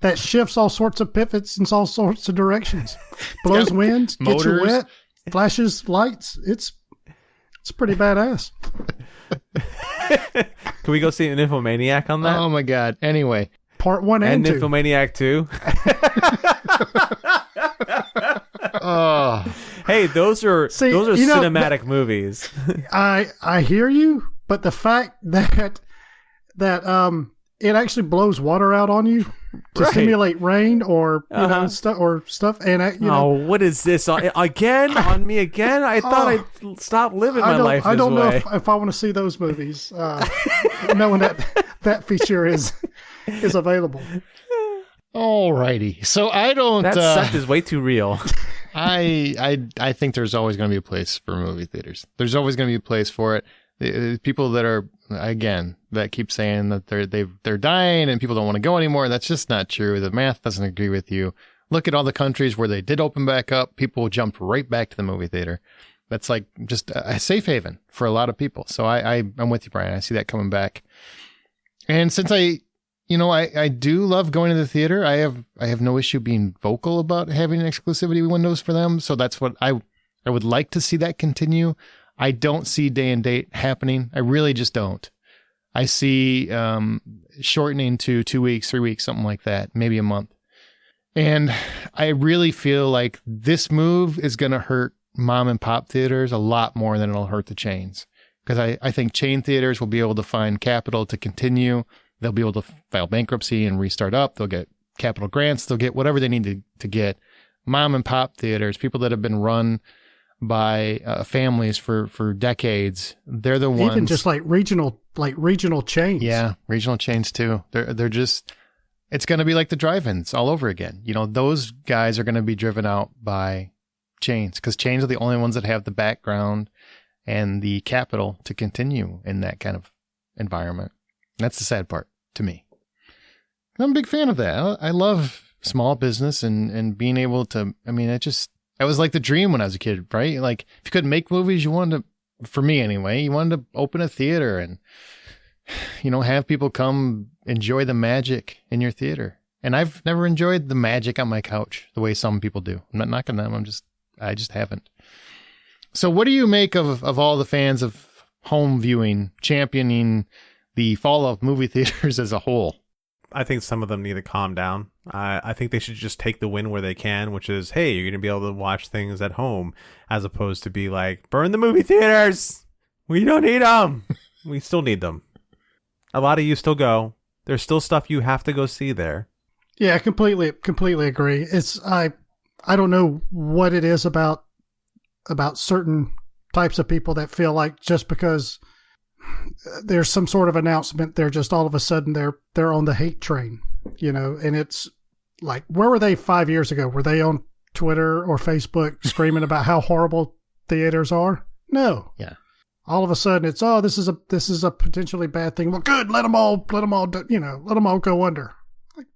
That shifts all sorts of pivots in all sorts of directions. Blows winds, gets you wet, flashes lights. It's pretty badass. Can we go see an Nymphomaniac on that? Oh my God. Anyway. Part 1 and 2. Nymphomaniac 2. Oh. Hey, those are cinematic movies. I hear you, But the fact that it actually blows water out on you to simulate rain or stuff. And what is this again on me again? I thought I'd stop living my life. I don't know if I want to see those movies, knowing that feature is available. Alrighty, so I don't. That set is way too real. I think there's always going to be a place for movie theaters. There's always going to be a place for it. People that are, again, that keep saying that they're dying and people don't want to go anymore. That's just not true. The math doesn't agree with you. Look at all the countries where they did open back up. People jumped right back to the movie theater. That's like just a safe haven for a lot of people. So I'm with you, Brian. I see that coming back. And since I do love going to the theater, I have no issue being vocal about having exclusivity windows for them. So that's what I would like to see that continue. I don't see day and date happening. I really just don't. I see shortening to 2 weeks, 3 weeks, something like that, maybe a month. And I really feel like this move is going to hurt mom and pop theaters a lot more than it'll hurt the chains. Because I think chain theaters will be able to find capital to continue. They'll be able to file bankruptcy and restart up. They'll get capital grants. They'll get whatever they need to get. Mom and pop theaters, people that have been run by families for decades. They're the ones. Even just like regional chains. Yeah, regional chains too. They're just. It's going to be like the drive-ins all over again. Those guys are going to be driven out by chains because chains are the only ones that have the background and the capital to continue in that kind of environment. That's the sad part to me. I'm a big fan of that. I love small business and being able to. I mean, that was like the dream when I was a kid, right? Like if you couldn't make movies, you wanted to, for me anyway, you wanted to open a theater and, have people come enjoy the magic in your theater. And I've never enjoyed the magic on my couch the way some people do. I'm not knocking them. I just haven't. So what do you make of all the fans of home viewing championing the fall of movie theaters as a whole? I think some of them need to calm down. I think they should just take the win where they can, which is, hey, you're going to be able to watch things at home, as opposed to be like, burn the movie theaters. We don't need them. We still need them. A lot of you still go. There's still stuff you have to go see there. Yeah, completely agree. I don't know what it is about certain types of people that feel like just because there's some sort of announcement, they're just all of a sudden they're on the hate train, and it's like, where were they 5 years ago? Were they on Twitter or Facebook screaming about how horrible theaters are? No. Yeah. All of a sudden it's, this is a potentially bad thing. Well, good. Let them all go under. Like,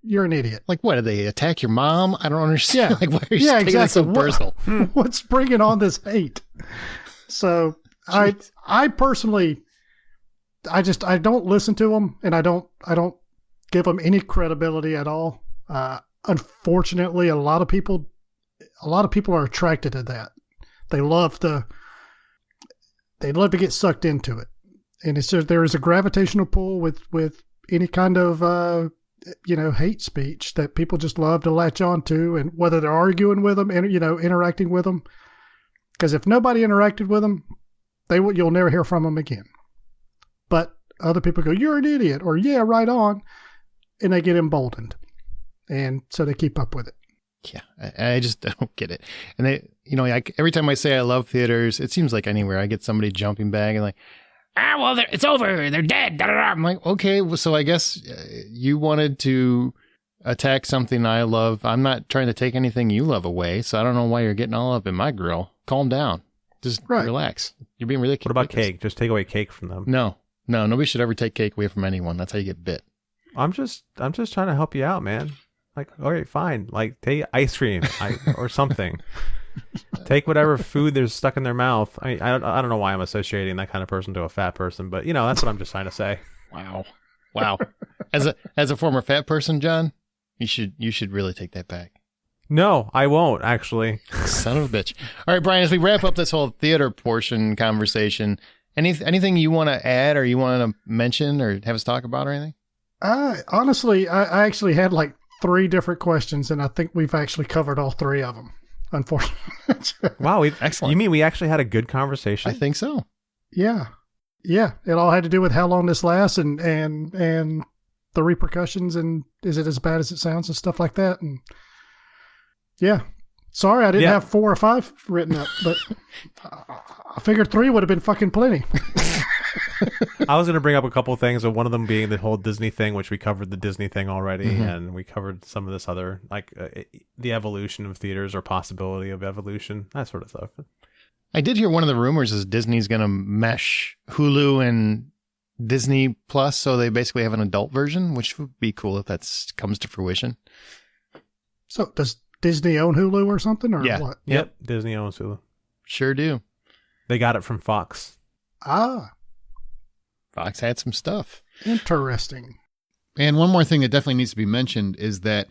you're an idiot. Like, what, did they attack your mom? I don't understand. Yeah. Like, why are you taking this so personal? What's bringing on this hate? So I personally, I don't listen to them, and I don't give them any credibility at all. Unfortunately, a lot of people are attracted to that. They love to get sucked into it, and it's just, there is a gravitational pull with any kind of hate speech that people just love to latch on to, and whether they're arguing with them and interacting with them, because if nobody interacted with them, you'll never hear from them again. But other people go, "You're an idiot," or "Yeah, right on," and they get emboldened, and so they keep up with it. Yeah, I just don't get it. And they, every time I say I love theaters, it seems like anywhere I get somebody jumping back and like, well, it's over. They're dead. Da, da, da. I'm like, okay, well, so I guess you wanted to attack something I love. I'm not trying to take anything you love away, so I don't know why you're getting all up in my grill. Calm down. Just relax. You're being ridiculous. What about cake? Just take away cake from them. No, nobody should ever take cake away from anyone. That's how you get bit. I'm just trying to help you out, man. Like, all right, fine. Like, take ice cream or something. Take whatever food there's stuck in their mouth. I don't know why I'm associating that kind of person to a fat person, but that's what I'm just trying to say. Wow. As a former fat person, John, you should really take that back. No, I won't, actually. Son of a bitch. All right, Brian, as we wrap up this whole theater portion conversation, anything you want to add or you want to mention or have us talk about or anything? Honestly, I actually had like 3 different questions, and I think we've actually covered all 3 of them, unfortunately. Wow, excellent. You mean we actually had a good conversation? I think so. Yeah. Yeah, it all had to do with how long this lasts and the repercussions and is it as bad as it sounds and stuff like that. And yeah, sorry I didn't have 4 or 5 written up, but I figured 3 would have been fucking plenty. I was going to bring up a couple things, and one of them being the whole Disney thing, which we covered the Disney thing already, and we covered some of this other, like the evolution of theaters or possibility of evolution, that sort of stuff. I did hear one of the rumors is Disney's going to mesh Hulu and Disney Plus, so they basically have an adult version, which would be cool if that comes to fruition. So does Disney own Hulu or something, or what? Yep, Disney owns Hulu. Sure do. They got it from Fox. Fox had some stuff. Interesting. And one more thing that definitely needs to be mentioned is that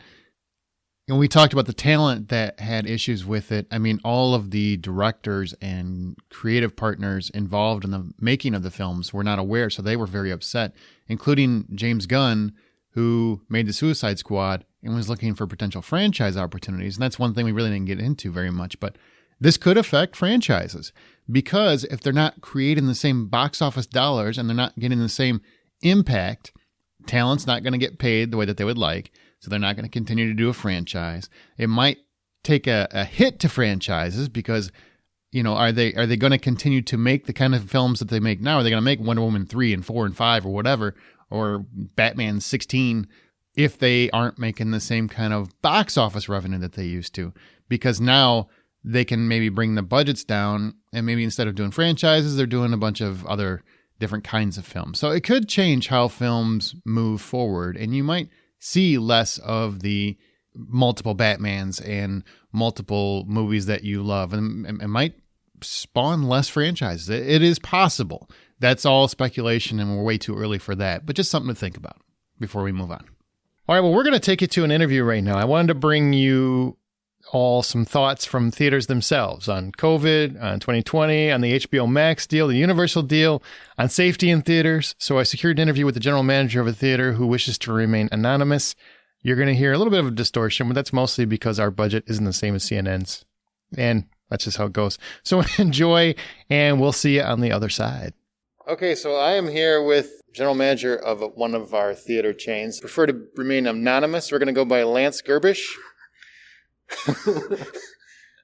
we talked about the talent that had issues with it. I mean, all of the directors and creative partners involved in the making of the films were not aware, so they were very upset, including James Gunn, who made the Suicide Squad and was looking for potential franchise opportunities. And that's one thing we really didn't get into very much, but this could affect franchises because if they're not creating the same box office dollars and they're not getting the same impact, talent's not going to get paid the way that they would like. So they're not going to continue to do a franchise. It might take a hit to franchises because, are they going to continue to make the kind of films that they make now? Are they going to make Wonder Woman 3 and 4 and 5 or whatever, or Batman 16 if they aren't making the same kind of box office revenue that they used to? Because now they can maybe bring the budgets down and maybe instead of doing franchises, they're doing a bunch of other different kinds of films. So it could change how films move forward, and you might see less of the multiple Batmans and multiple movies that you love, and it might spawn less franchises. It is possible. That's all speculation, and we're way too early for that, but just something to think about before we move on. All right, well, we're going to take you to an interview right now. I wanted to bring you all some thoughts from theaters themselves on COVID, on 2020, on the HBO Max deal, the Universal deal, on safety in theaters. So I secured an interview with the general manager of a theater who wishes to remain anonymous. You're going to hear a little bit of a distortion, but that's mostly because our budget isn't the same as CNN's. And that's just how it goes. So enjoy, and we'll see you on the other side. Okay, so I am here with general manager of one of our theater chains. Prefer to remain anonymous. We're going to go by Lance Gerbish.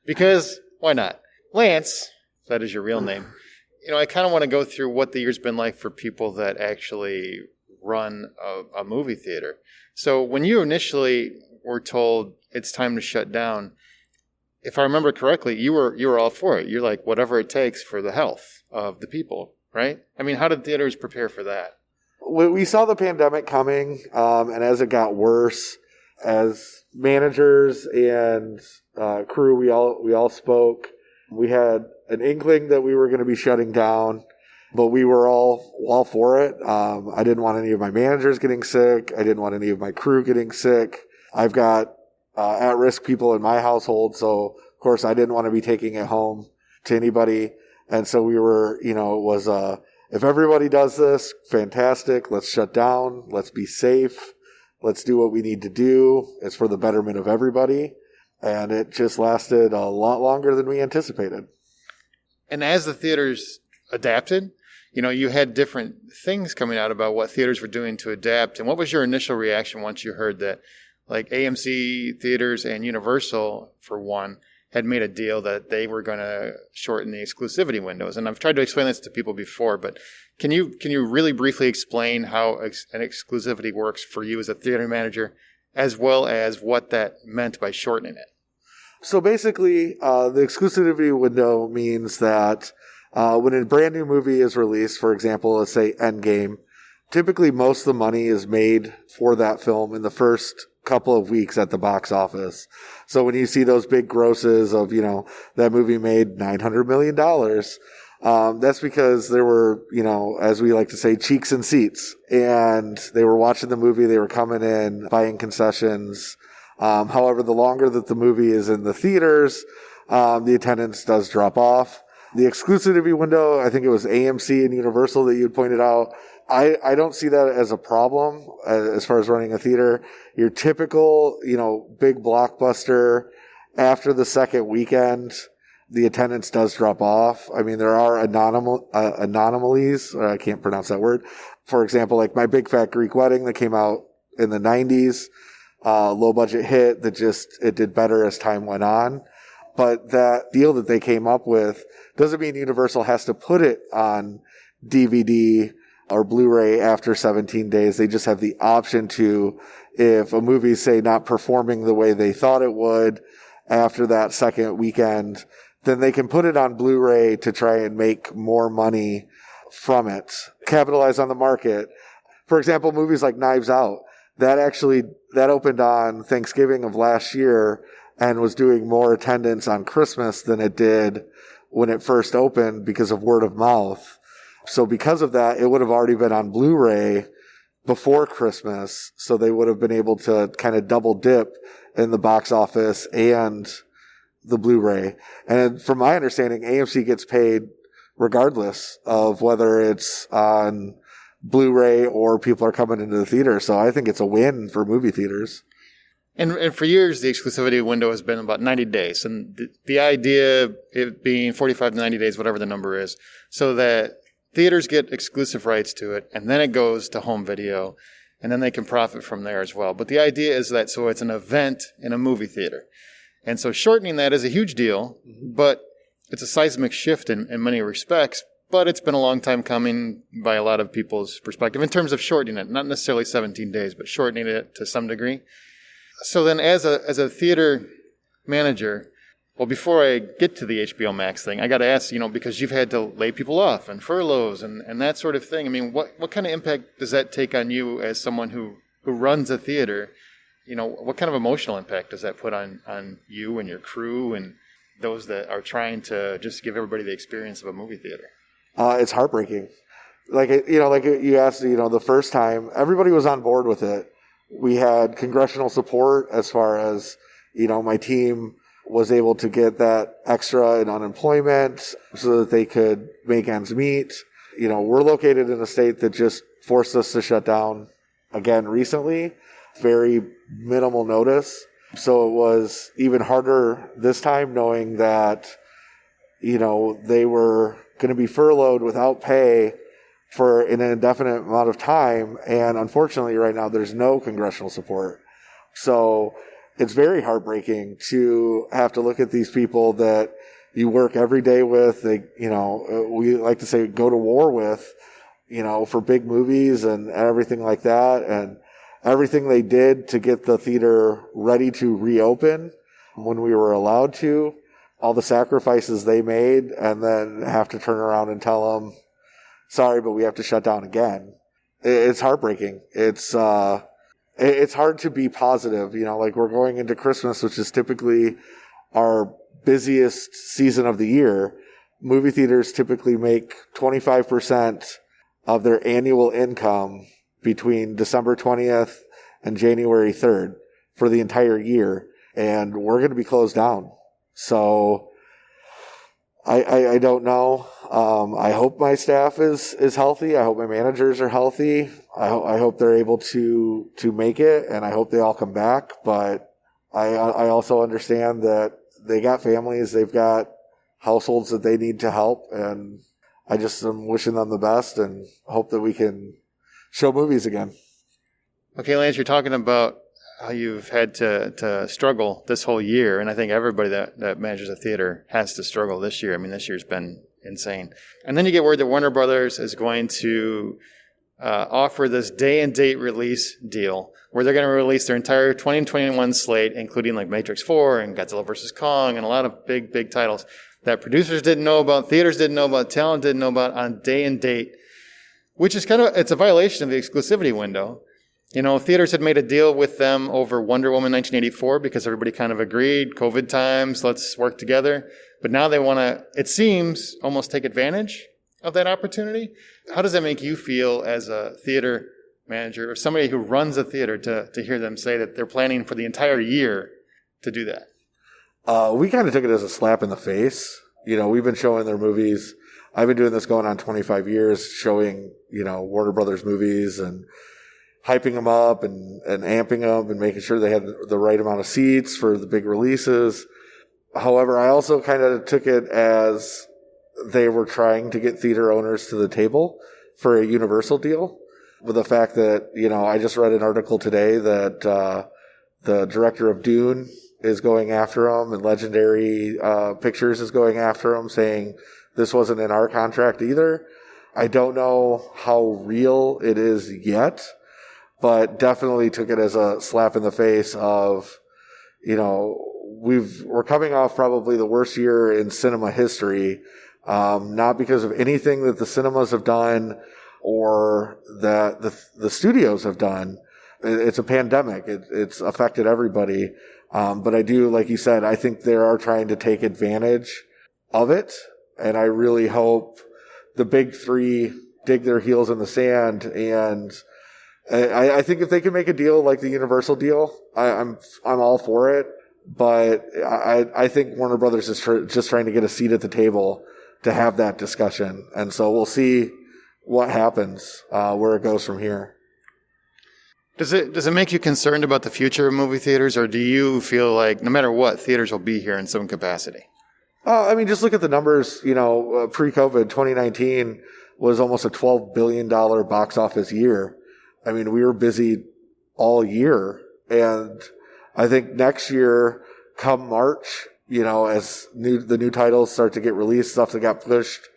Because why not? Lance, that is your real name. I kind of want to go through what the year's been like for people that actually run a movie theater. So when you initially were told it's time to shut down, if I remember correctly, you were all for it. You're like, whatever it takes for the health of the people, right? I mean, how did theaters prepare for that? We saw the pandemic coming, and as it got worse, as managers and crew, we all spoke. We had an inkling that we were going to be shutting down, but we were all for it. I didn't want any of my managers getting sick. I didn't want any of my crew getting sick. I've got at-risk people in my household, so of course I didn't want to be taking it home to anybody. And so we were, if everybody does this, fantastic. Let's shut down. Let's be safe. Let's do what we need to do. It's for the betterment of everybody. And it just lasted a lot longer than we anticipated. And as the theaters adapted, you had different things coming out about what theaters were doing to adapt. And what was your initial reaction once you heard that, like AMC theaters and Universal, for one, had made a deal that they were going to shorten the exclusivity windows? And I've tried to explain this to people before, but can you really briefly explain how an exclusivity works for you as a theater manager, as well as what that meant by shortening it? So basically, the exclusivity window means that when a brand new movie is released, for example, let's say Endgame, typically most of the money is made for that film in the first couple of weeks at the box office. So when you see those big grosses of, that movie made $900 million, that's because there were, as we like to say, cheeks and seats, and they were watching the movie. They were coming in, buying concessions. However, the longer that the movie is in the theaters, the attendance does drop off. The exclusivity window, I think it was AMC and Universal that you had pointed out. I don't see that as a problem as far as running a theater. Your typical, big blockbuster after the second weekend, the attendance does drop off. I mean, there are anomalies. I can't pronounce that word. For example, like My Big Fat Greek Wedding that came out in the 90s, low budget hit that it did better as time went on. But that deal that they came up with doesn't mean Universal has to put it on DVD or Blu-ray after 17 days. They just have the option to, if a movie's, say, not performing the way they thought it would after that second weekend, then they can put it on Blu-ray to try and make more money from it, capitalize on the market. For example, movies like Knives Out, that opened on Thanksgiving of last year and was doing more attendance on Christmas than it did when it first opened because of word of mouth. So because of that, it would have already been on Blu-ray before Christmas. So they would have been able to kind of double dip in the box office and the Blu-ray. And from my understanding, AMC gets paid regardless of whether it's on Blu-ray or people are coming into the theater. So I think it's a win for movie theaters. And for years, the exclusivity window has been about 90 days. And the idea, it being 45 to 90 days, whatever the number is, so that theaters get exclusive rights to it, and then it goes to home video, and then they can profit from there as well. But the idea is that so it's an event in a movie theater. And so shortening that is a huge deal, but it's a seismic shift in many respects. But it's been a long time coming by a lot of people's perspective in terms of shortening it, not necessarily 17 days, but shortening it to some degree. So then as a theater manager, well, before I get to the HBO Max thing, I got to ask, because you've had to lay people off and furloughs and that sort of thing. I mean, what kind of impact does that take on you as someone who runs a theater? What kind of emotional impact does that put on you and your crew and those that are trying to just give everybody the experience of a movie theater? It's heartbreaking. Like you asked, the first time, everybody was on board with it. We had congressional support as far as, my team was able to get that extra in unemployment so that they could make ends meet. We're located in a state that just forced us to shut down again recently, very minimal notice. So it was even harder this time knowing that, they were going to be furloughed without pay for an indefinite amount of time. And unfortunately right now there's no congressional support. So it's very heartbreaking to have to look at these people that you work every day with. They, we like to say go to war with, for big movies and everything like that. And everything they did to get the theater ready to reopen when we were allowed to, all the sacrifices they made, and then have to turn around and tell them, sorry, but we have to shut down again. It's heartbreaking. It's hard to be positive. Like we're going into Christmas, which is typically our busiest season of the year. Movie theaters typically make 25% of their annual income between December 20th and January 3rd for the entire year. And we're going to be closed down. So I don't know. I hope my staff is healthy. I hope my managers are healthy. I hope they're able to make it, and I hope they all come back. But I also understand that they got families, they've got households that they need to help, and I just am wishing them the best and hope that we can show movies again. Okay, Lance, you're talking about how you've had to struggle this whole year, and I think everybody that manages a theater has to struggle this year. I mean, this year's been insane. And then you get word that Warner Brothers is going to offer this day-and-date release deal where they're going to release their entire 2021 slate, including like Matrix 4 and Godzilla vs. Kong and a lot of big, big titles that producers didn't know about, theaters didn't know about, talent didn't know about on day-and-date, which is it's a violation of the exclusivity window. Theaters had made a deal with them over Wonder Woman 1984 because everybody kind of agreed, COVID times, let's work together. But now they want to, it seems, almost take advantage of that opportunity. How does that make you feel as a theater manager or somebody who runs a theater to hear them say that they're planning for the entire year to do that? We kind of took it as a slap in the face. We've been showing their movies. I've been doing this going on 25 years, showing, Warner Brothers movies and hyping them up and amping them and making sure they had the right amount of seats for the big releases. However, I also kind of took it as they were trying to get theater owners to the table for a Universal deal, with the fact that, I just read an article today that the director of Dune is going after them, and Legendary Pictures is going after them, saying this wasn't in our contract either. I don't know how real it is yet, but definitely took it as a slap in the face of, we're coming off probably the worst year in cinema history, not because of anything that the cinemas have done or that the studios have done. It's a pandemic. It's affected everybody. But I do, like you said, I think they are trying to take advantage of it. And I really hope the big three dig their heels in the sand. And I think if they can make a deal like the Universal deal, I'm all for it. But I think Warner Brothers is just trying to get a seat at the table to have that discussion. And so we'll see what happens, where it goes from here. Does it make you concerned about the future of movie theaters, or do you feel like no matter what, theaters will be here in some capacity? Just look at the numbers. Pre-COVID, 2019 was almost a $12 billion box office year. I mean, we were busy all year. And I think next year, come March, as the new titles start to get released, stuff that got pushed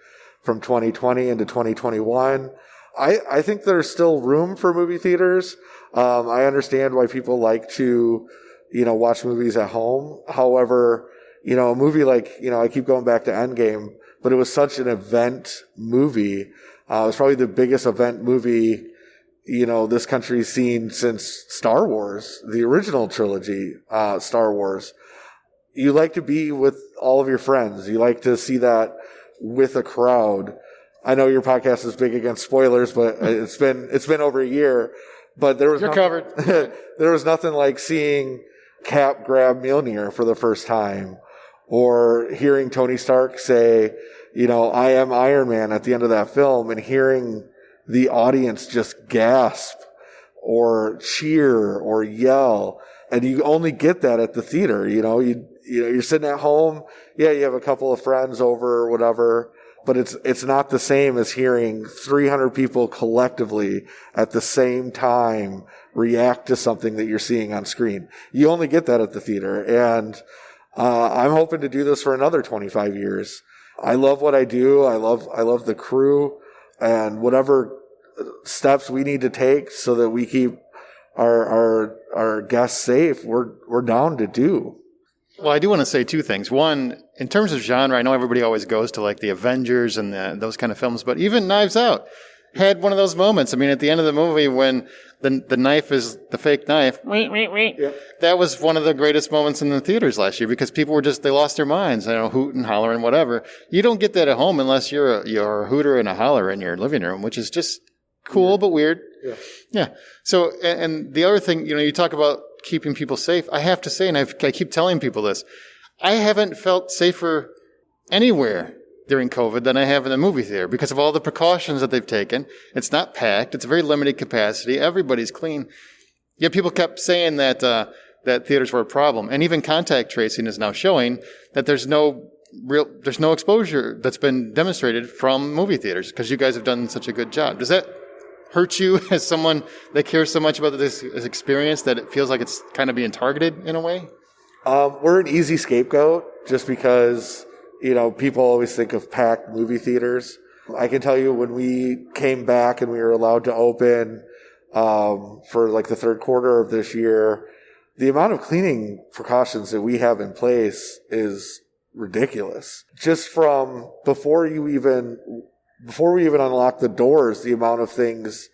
from 2020 into 2021, I think there's still room for movie theaters. I understand why people like to, watch movies at home. However, a movie like, I keep going back to Endgame, but it was such an event movie. It was probably the biggest event movie, this country's seen since Star Wars, the original trilogy, Star Wars. You like to be with all of your friends. You like to see that with a crowd. I know your podcast is big against spoilers, but it's been over a year. But there was covered. There was nothing like seeing Cap grab Mjolnir for the first time, or hearing Tony Stark say, I am Iron Man at the end of that film, and hearing the audience just gasp or cheer or yell. And you only get that at the theater. You're sitting at home. Yeah, you have a couple of friends over or whatever, but it's not the same as hearing 300 people collectively at the same time react to something that you're seeing on screen. You only get that at the theater. And I'm hoping to do this for another 25 years. I love what I do. I love the crew, and whatever steps we need to take so that we keep our guests safe, we're down to do. Well, I do want to say two things. One, in terms of genre, I know everybody always goes to like the Avengers and those kind of films, but even Knives Out had one of those moments. I mean, at the end of the movie when the knife is the fake knife, Yep. That was one of the greatest moments in the theaters last year because people were they lost their minds, hooting, hollering, whatever. You don't get that at home unless you're a hooter and a holler in your living room, which is just cool, but weird. Yeah. So, and the other thing, you talk about keeping people safe. I have to say, and I keep telling people this, I haven't felt safer anywhere during COVID than I have in the movie theater because of all the precautions that they've taken. It's not packed. It's a very limited capacity. Everybody's clean. Yet people kept saying that theaters were a problem. And even contact tracing is now showing that there's no exposure that's been demonstrated from movie theaters because you guys have done such a good job. Does that hurt you as someone that cares so much about this experience that it feels like it's kind of being targeted in a way? We're an easy scapegoat just because, people always think of packed movie theaters. I can tell you when we came back and we were allowed to open for like the third quarter of this year, the amount of cleaning precautions that we have in place is ridiculous. Just from before we even unlock the doors, the amount of things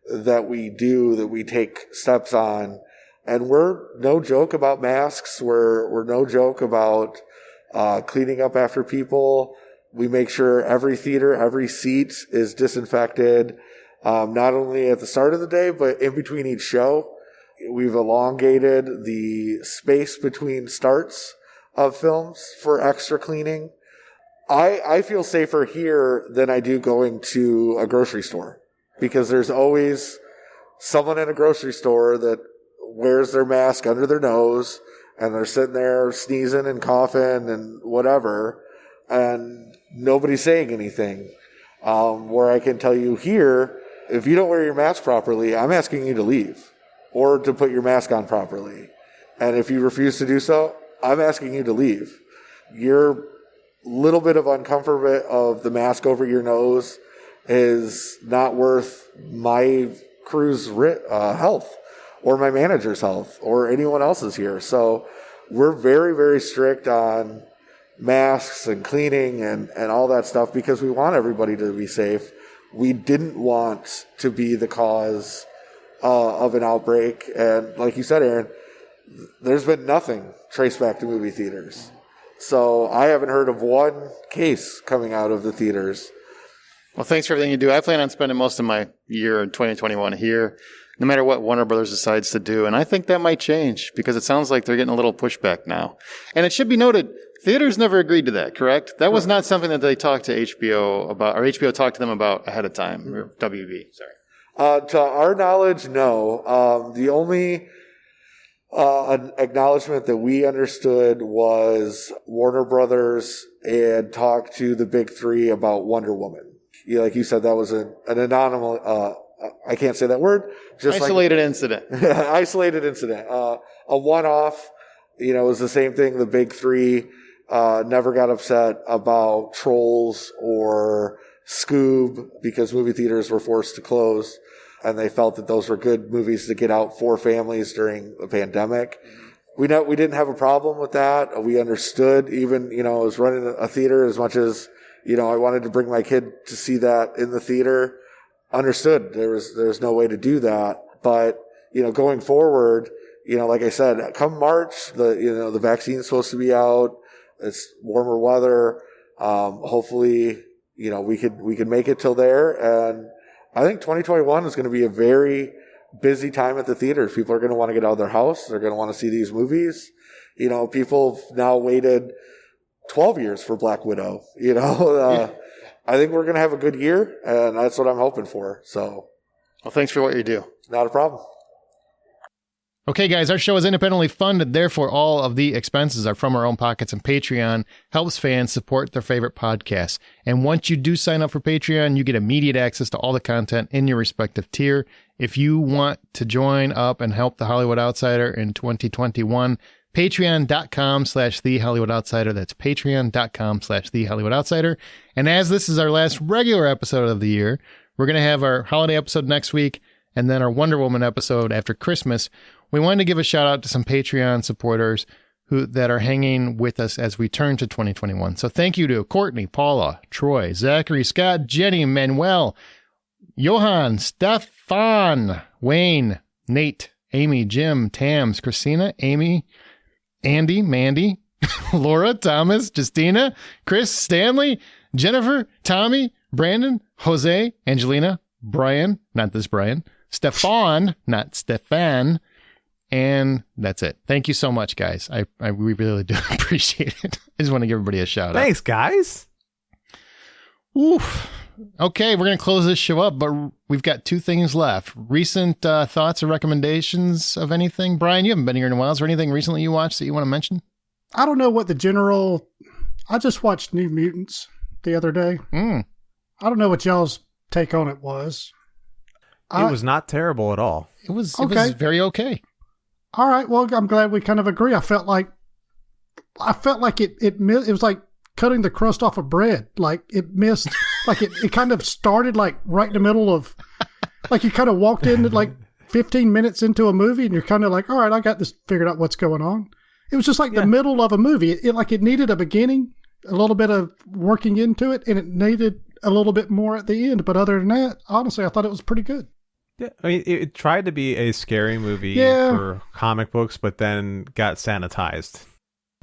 that we do, that we take steps on. And we're no joke about masks. We're no joke about cleaning up after people. We make sure every theater, every seat is disinfected, not only at the start of the day, but in between each show. We've elongated the space between starts of films for extra cleaning. I feel safer here than I do going to a grocery store because there's always someone in a grocery store that wears their mask under their nose and they're sitting there sneezing and coughing and whatever, and nobody's saying anything. Where I can tell you here, if you don't wear your mask properly, I'm asking you to leave or to put your mask on properly. And if you refuse to do so, I'm asking you to leave. Your little bit of uncomfort of the mask over your nose is not worth my crew's health or my manager's health or anyone else's here. So we're very, very strict on masks and cleaning and all that stuff because we want everybody to be safe. We didn't want to be the cause of an outbreak. And like you said, Aaron, there's been nothing traced back to movie theaters. So I haven't heard of one case coming out of the theaters. Well, thanks for everything you do. I plan on spending most of my year in 2021 here, no matter what Warner Brothers decides to do. And I think that might change because it sounds like they're getting a little pushback now. And it should be noted, theaters never agreed to that, correct? That was not something that they talked to HBO about, or HBO talked to them about ahead of time, or WB, sorry. To our knowledge, no. The only an acknowledgement that we understood was Warner Brothers had talked to the big three about Wonder Woman. Like you said, that was an anonymous, I can't say that word. Just isolated incident. Isolated incident. A one-off, it was the same thing. The big three never got upset about Trolls or Scoob because movie theaters were forced to close. And they felt that those were good movies to get out for families during the pandemic. We didn't have a problem with that. We understood even, I was running a theater as much as, I wanted to bring my kid to see that in the theater. Understood. There's no way to do that. But, going forward, like I said, come March, the vaccine's supposed to be out. It's warmer weather. Hopefully, we could make it till there. And I think 2021 is going to be a very busy time at the theaters. People are going to want to get out of their house. They're going to want to see these movies. People have now waited 12 years for Black Widow. I think we're going to have a good year, and that's what I'm hoping for. So, well, thanks for what you do. Not a problem. Okay, guys, our show is independently funded. Therefore, all of the expenses are from our own pockets, and Patreon helps fans support their favorite podcasts. And once you do sign up for Patreon, you get immediate access to all the content in your respective tier. If you want to join up and help The Hollywood Outsider in 2021, patreon.com/The Hollywood Outsider. That's patreon.com/The Hollywood Outsider. And as this is our last regular episode of the year, we're going to have our holiday episode next week and then our Wonder Woman episode after Christmas. We wanted to give a shout out to some Patreon supporters that are hanging with us as we turn to 2021. So thank you to Courtney, Paula, Troy, Zachary, Scott, Jenny, Manuel, Johan, Stefan, Wayne, Nate, Amy, Jim, Tams, Christina, Amy, Andy, Mandy, Laura, Thomas, Justina, Chris, Stanley, Jennifer, Tommy, Brandon, Jose, Angelina, Brian, not this Brian, Stefan, not Stefan, and that's it. Thank you so much, guys. We really do appreciate it. I just want to give everybody a shout out. Thanks, guys. Oof. Okay, we're going to close this show up, but we've got two things left. Recent thoughts or recommendations of anything? Brian, you haven't been here in a while. Is there anything recently you watched that you want to mention? I don't know what I just watched New Mutants the other day. I don't know what y'all's take on it was. It was not terrible at all. It was very okay. All right. Well, I'm glad we kind of agree. I felt like it was like cutting the crust off of bread. Like it missed, like it kind of started like right in the middle of, like you kind of walked in like 15 minutes into a movie and you're kind of like, all right, I got this figured out what's going on. It was just like the middle of a movie. It needed a beginning, a little bit of working into it, and it needed a little bit more at the end. But other than that, honestly, I thought it was pretty good. Yeah, I mean, it tried to be a scary movie for comic books, but then got sanitized.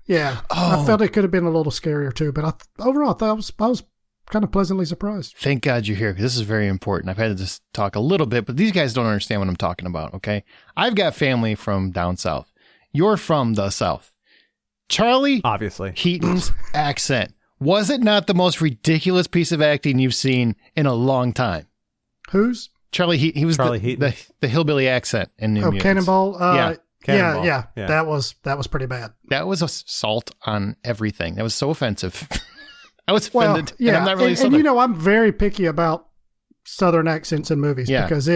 Yeah, I felt it could have been a little scarier too, but overall, I thought I was kind of pleasantly surprised. Thank God you're here, because this is very important. I've had to just talk a little bit, but these guys don't understand what I'm talking about, okay? I've got family from down south. You're from the south. Charlie obviously Heaton's accent. Was it not the most ridiculous piece of acting you've seen in a long time? Whose? Charlie Heaton. He was Charlie Heaton. The hillbilly accent in New Mutants. Cannonball. Cannonball. Yeah. That was pretty bad. That was assault on everything. That was so offensive. I was Well, offended. yeah, And I'm not really and Southern. you know, I'm very picky about Southern accents in movies Yeah. because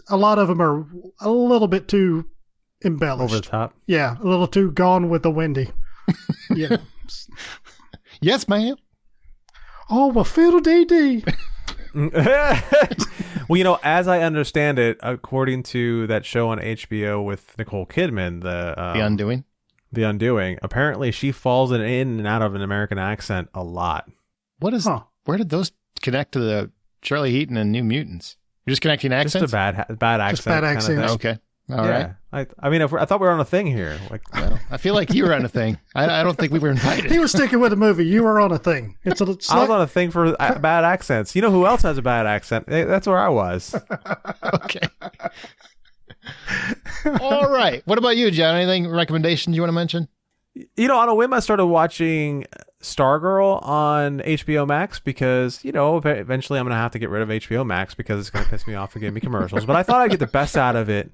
a lot of them are a little bit too embellished. Over the top. Yeah, a little too gone with the windy. Yeah. Yes, ma'am. Oh, well, fiddle dee dee. Well, you know, as I understand it, according to that show on HBO with Nicole Kidman, The Undoing. The Undoing, apparently she falls in and out of an American accent a lot. What is? Where did those connect to the Charlie Heaton and New Mutants? You're just connecting accents. Just a bad accent. Just bad kind of accents. thing. Okay. All right. I mean, I thought we were on a thing here. Like, Well, I feel like you were on a thing. I don't think we were invited. He was sticking with the movie. You were on a thing. It's I was on a thing for bad accents. You know who else has a bad accent? That's where I was. Okay. All right. What about you, John? Anything recommendations you want to mention? You know, on a whim, I started watching Stargirl on HBO Max because, you know, eventually I'm going to have to get rid of HBO Max because it's going to piss me off and give me commercials. But I thought I'd get the best out of it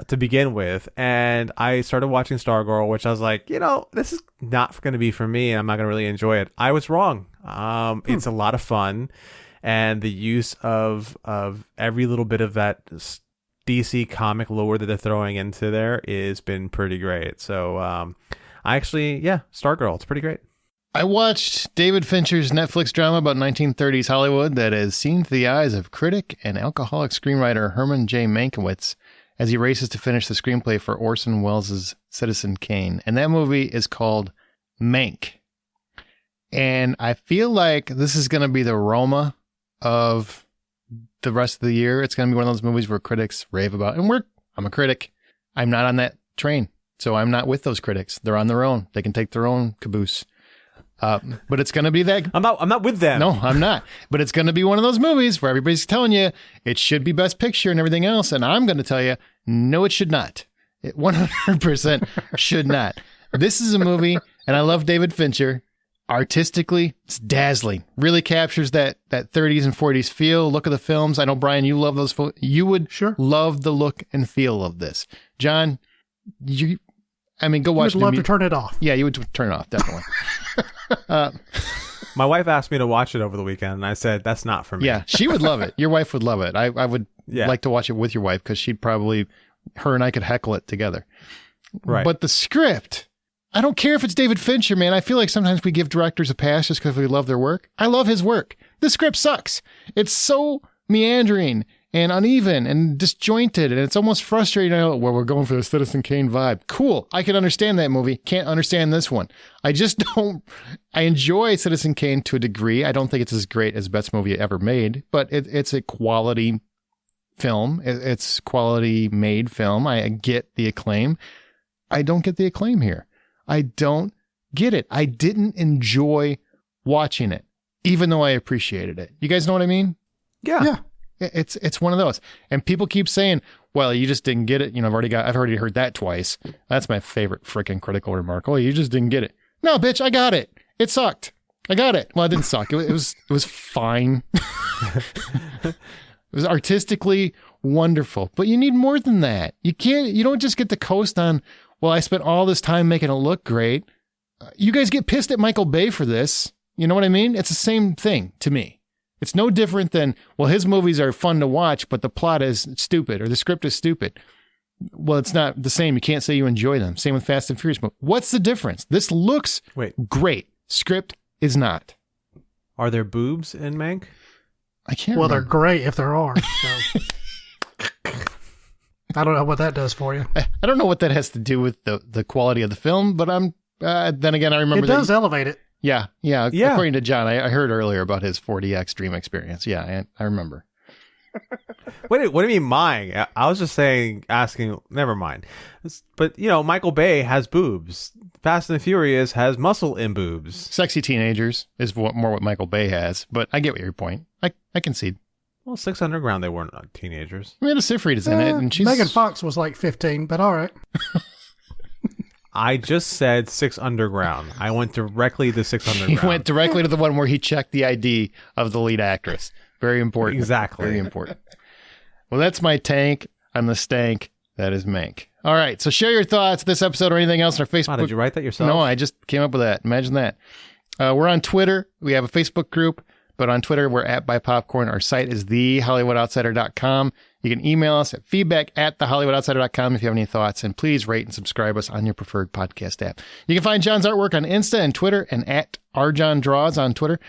to begin with. And I started watching Stargirl, which I was like, you know, this is not going to be for me. I'm not going to really enjoy it. I was wrong. It's a lot of fun. And the use of every little bit of that DC comic lore that they're throwing into there has been pretty great. So, Stargirl. It's pretty great. I watched David Fincher's Netflix drama about 1930s Hollywood that is seen through the eyes of critic and alcoholic screenwriter Herman J. Mankiewicz as he races to finish the screenplay for Orson Welles' Citizen Kane. And that movie is called Mank. And I feel like this is going to be the Roma of the rest of the year. It's going to be one of those movies where critics rave about. And I'm a critic. I'm not on that train. So I'm not with those critics. They're on their own. They can take their own caboose. But it's going to be that. I'm not with them. No, I'm not. But it's going to be one of those movies where everybody's telling you it should be Best Picture and everything else. And I'm going to tell you, no, it should not. It 100% should not. This is a movie, and I love David Fincher. Artistically, it's dazzling. Really captures that 30s and 40s feel. Look at the films. I know, Brian, you love those. You would love the look and feel of this. John, go watch. You'd love to turn it off. Yeah, you would turn it off, definitely. My wife asked me to watch it over the weekend, and I said, that's not for me. Yeah, she would love it. Your wife would love it. I would like to watch it with your wife because her and I could heckle it together. Right. But the script, I don't care if it's David Fincher, man. I feel like sometimes we give directors a pass just because we love their work. I love his work. The script sucks. It's so meandering and uneven and disjointed, and it's almost frustrating. We're going for the Citizen Kane vibe. Cool. I can understand that movie. Can't understand this one. I just don't. I enjoy Citizen Kane to a degree. I don't think it's as great as best movie ever made, but it's a quality film. It's quality made film. I get the acclaim. I don't get the acclaim here. I don't get it. I didn't enjoy watching it, even though I appreciated it. You guys know what I mean? Yeah. It's one of those. And people keep saying, well, you just didn't get it. You know, I've already heard that twice. That's my favorite freaking critical remark. Oh, you just didn't get it. No, bitch, I got it. It sucked. I got it. Well, it didn't suck. It was fine. It was artistically wonderful, but you need more than that. You don't just get to coast on, well, I spent all this time making it look great. You guys get pissed at Michael Bay for this. You know what I mean? It's the same thing to me. It's no different than, well, his movies are fun to watch, but the plot is stupid or the script is stupid. Well, it's not the same. You can't say you enjoy them. Same with Fast and Furious. But what's the difference? This looks great. Script is not. Are there boobs in Mank? I can't Well, remember. they're great if there are. So. I don't know what that does for you. I don't know what that has to do with the quality of the film, but then again, I remember it does elevate it. Yeah. According to John, I heard earlier about his 4DX dream experience. Yeah, I remember. Wait, what do you mean mine? I was just asking, never mind. But, you know, Michael Bay has boobs. Fast and Furious has muscle in boobs. Sexy teenagers is more what Michael Bay has, but I get your point. I concede. Well, 6 Underground, they weren't teenagers. Amanda Seyfried is in it, and she's... Megan Fox was like 15, but all right. I just said 6 Underground. I went directly to 6 Underground. He went directly to the one where he checked the ID of the lead actress. Very important. Exactly. Very important. Well, that's my tank. I'm the stank. That is Mank. All right. So share your thoughts this episode or anything else on our Facebook. Wow, did you write that yourself? No, I just came up with that. Imagine that. We're on Twitter. We have a Facebook group, but on Twitter, we're at Buy Popcorn. Our site is thehollywoodoutsiders.com. You can email us at feedback@thehollywoodoutsiders.com if you have any thoughts, and please rate and subscribe us on your preferred podcast app. You can find John's artwork on Insta and Twitter and at rjohndraws on Twitter.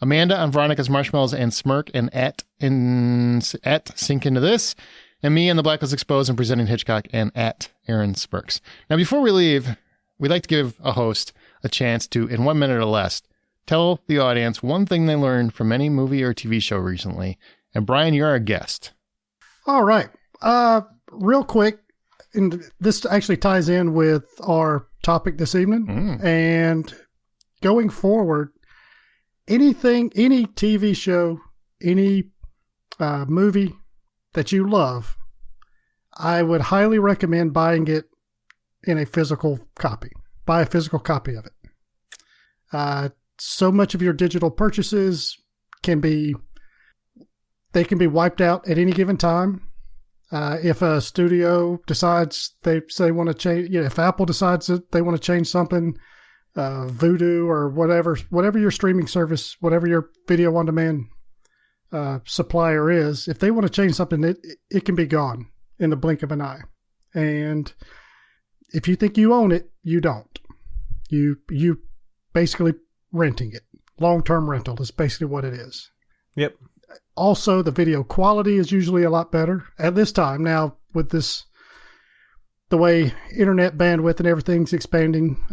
Amanda on Veronica's Marshmallows and Smirk and at Sink Into This. And me on The Blacklist Exposed and Presenting Hitchcock and at Aaron Smirks. Now, before we leave, we'd like to give a host a chance to, in 1 minute or less, tell the audience one thing they learned from any movie or TV show recently. And Brian, you're our guest. All right. Real quick, and this actually ties in with our topic this evening. And going forward, any TV show, any movie that you love, I would highly recommend buying it in a physical copy. Buy a physical copy of it. So much of your digital purchases can be wiped out at any given time. If a studio decides they want to change, if Apple decides that they want to change something, Vudu or whatever your streaming service, whatever your video on demand supplier is, if they want to change something, it can be gone in the blink of an eye. And if you think you own it, you don't. You basically renting it. Long-term rental is basically what it is. Yep. Also, the video quality is usually a lot better at this time. Now, with the way internet bandwidth and everything's expanding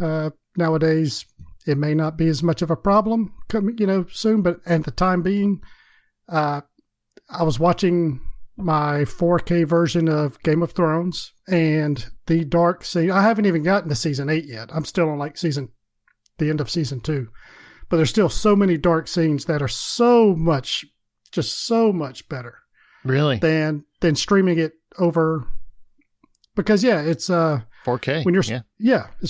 nowadays, it may not be as much of a problem soon, but at the time being, I was watching my 4K version of Game of Thrones, and the dark scene, I haven't even gotten to season 8 yet. I'm still on the end of season 2, but there's still so many dark scenes that are so much better. Really? Than streaming it over, because it's 4K. When it's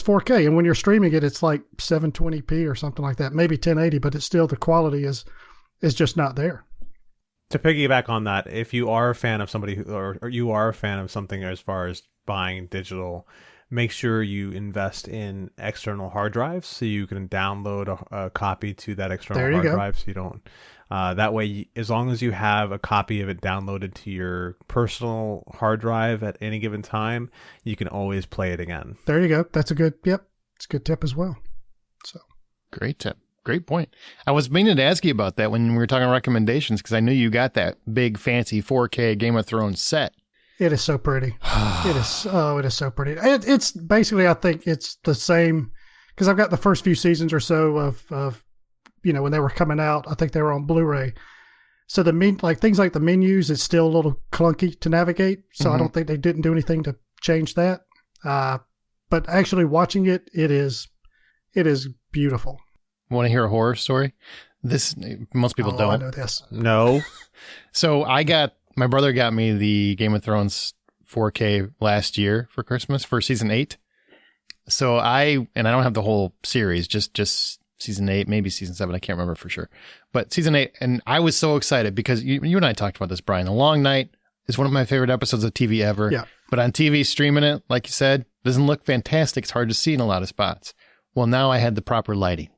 4K, and when you're streaming it, it's like 720p or something like that, maybe 1080, but it's still, the quality is just not there. To piggyback on that, if you are a fan of somebody or you are a fan of something as far as buying digital, make sure you invest in external hard drives so you can download a copy to that external hard drive. So you don't. That way, as long as you have a copy of it downloaded to your personal hard drive at any given time, you can always play it again. There you go. That's it's a good tip as well. So great tip. Great point. I was meaning to ask you about that when we were talking recommendations, because I knew you got that big fancy 4K Game of Thrones set. It is so pretty. It is so pretty. It's basically, I think it's the same, because I've got the first few seasons or so of when they were coming out. I think they were on Blu-ray. So things like the menus, it's still a little clunky to navigate. So I don't think they didn't do anything to change that. But actually watching it, it is beautiful. Want to hear a horror story? Most people don't. I know this. No. So my brother got me the Game of Thrones 4K last year for Christmas for season 8. So I don't have the whole series, just season 8, maybe season 7. I can't remember for sure, but season 8. And I was so excited because you and I talked about this, Brian. The Long Night is one of my favorite episodes of TV ever. Yeah. But on TV, streaming it, like you said, doesn't look fantastic. It's hard to see in a lot of spots. Well, now I had the proper lighting.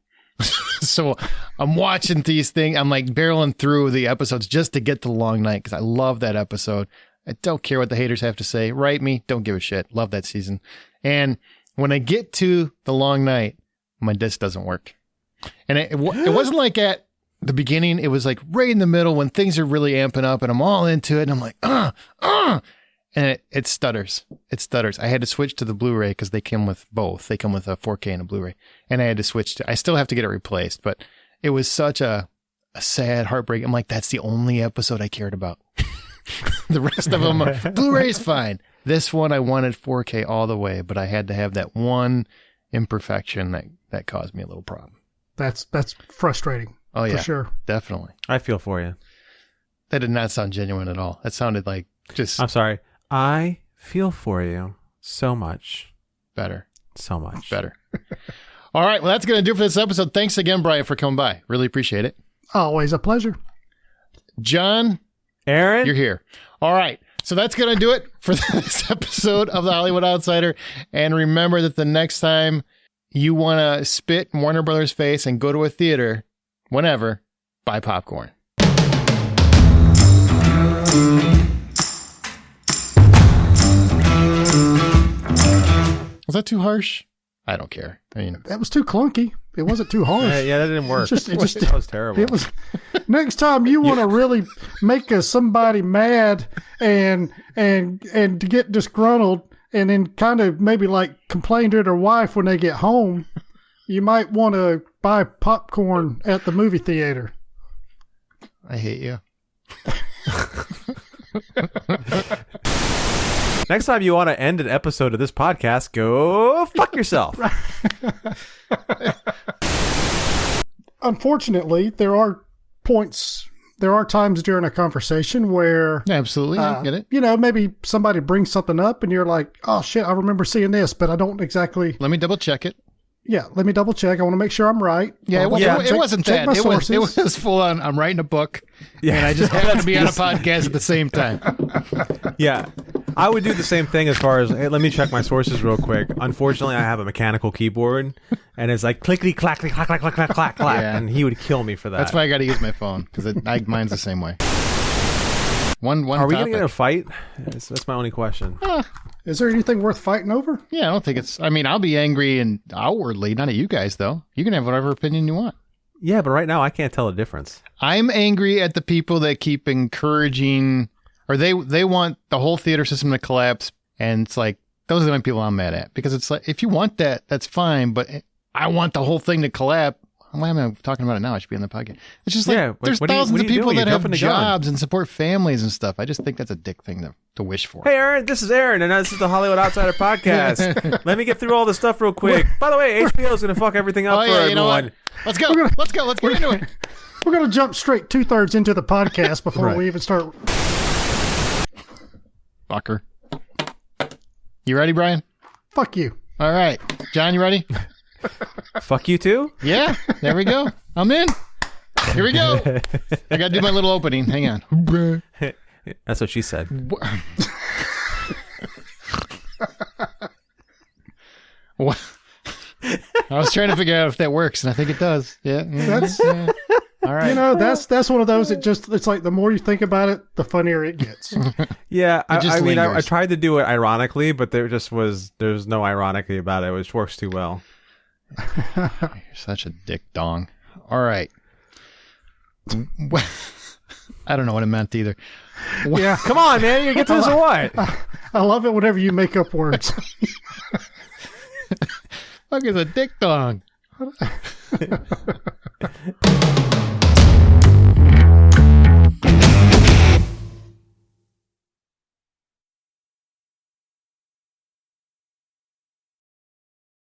So I'm watching these things. I'm like barreling through the episodes just to get to The Long Night because I love that episode. I don't care what the haters have to say. Write me. Don't give a shit. Love that season. And when I get to The Long Night, my disc doesn't work. And it wasn't like at the beginning. It was like right in the middle when things are really amping up and I'm all into it. And I'm like, and it stutters. It stutters. I had to switch to the Blu-ray because they come with both. They come with a 4K and a Blu-ray. And I had to switch I still have to get it replaced, but it was such a sad heartbreak. I'm like, that's the only episode I cared about. The rest of them, Blu-ray is fine. This one, I wanted 4K all the way, but I had to have that one imperfection that caused me a little problem. That's frustrating. Oh, yeah. For sure. Definitely. I feel for you. That did not sound genuine at all. That sounded like just... I'm sorry. I feel for you so much. Better. So much. Better. All right. Well, that's going to do for this episode. Thanks again, Brian, for coming by. Really appreciate it. Always a pleasure. John. Aaron. You're here. All right. So that's going to do it for this episode of The Hollywood Outsider. And remember that the next time you want to spit in Warner Brothers' face and go to a theater, whenever, buy popcorn. Was that too harsh? I don't care. I mean, That was too clunky. It wasn't too harsh. Yeah, that didn't work. That was terrible. It was. Next time you want to really make somebody mad and to get disgruntled and then kind of maybe like complain to their wife when they get home, you might want to buy popcorn at the movie theater. I hate you. Next time you want to end an episode of this podcast, go fuck yourself. Unfortunately, there are times during a conversation where Absolutely. I get it. maybe somebody brings something up and you're like, oh shit, I remember seeing this, but I don't exactly. Let me double check it. Yeah, let me double check. I want to make sure I'm right. Yeah, it wasn't check that. my It sources. was full on. I'm writing a book, and I just happened to be on a podcast at the same time. Yeah. I would do the same thing as far as, hey, let me check my sources real quick. Unfortunately, I have a mechanical keyboard, and it's like clickety clack, clack, clack, clack, clack, clack, clack, Yeah. and he would kill me for that. That's why I got to use my phone because mine's the same way. One. Are we topic. going to get in a fight? That's my only question. Is there anything worth fighting over? Yeah, I don't think it's. I mean, I'll be angry and outwardly, not at you guys though. You can have whatever opinion you want. Yeah, but right now I can't tell the difference. I'm angry at the people that keep encouraging, or they want the whole theater system to collapse, and it's like those are the only people I'm mad at because it's like if you want that, that's fine, but I want the whole thing to collapse. Why am I talking about it now? I should be on the podcast. It's just like there's thousands of people that have jobs and support families and stuff. I just think that's a dick thing to wish for. Hey, Aaron, this is Aaron, and this is the Hollywood Outsider Podcast. Let me get through all this stuff real quick. By the way, HBO is going to fuck everything up for everyone. You know what? Let's go. Let's get into it. We're going to jump straight 2/3 into the podcast before we even start. Fucker. You ready, Brian? Fuck you. All right. John, you ready? Fuck you too? Yeah, there we go. I'm in. Here we go. I got to do my little opening. Hang on. That's what she said. What? I was trying to figure out if that works, and I think it does. Yeah. That's all right. That's one of those. It's like the more you think about it, the funnier it gets. Yeah, I mean, I lingers. tried to do it ironically, but there was no ironically about it. It just works too well. You're such a dick dong. All right. I don't know what it meant either. Yeah, Come on, man, you get to this or what? I love it whenever you make up words. Fuck is a dick dong.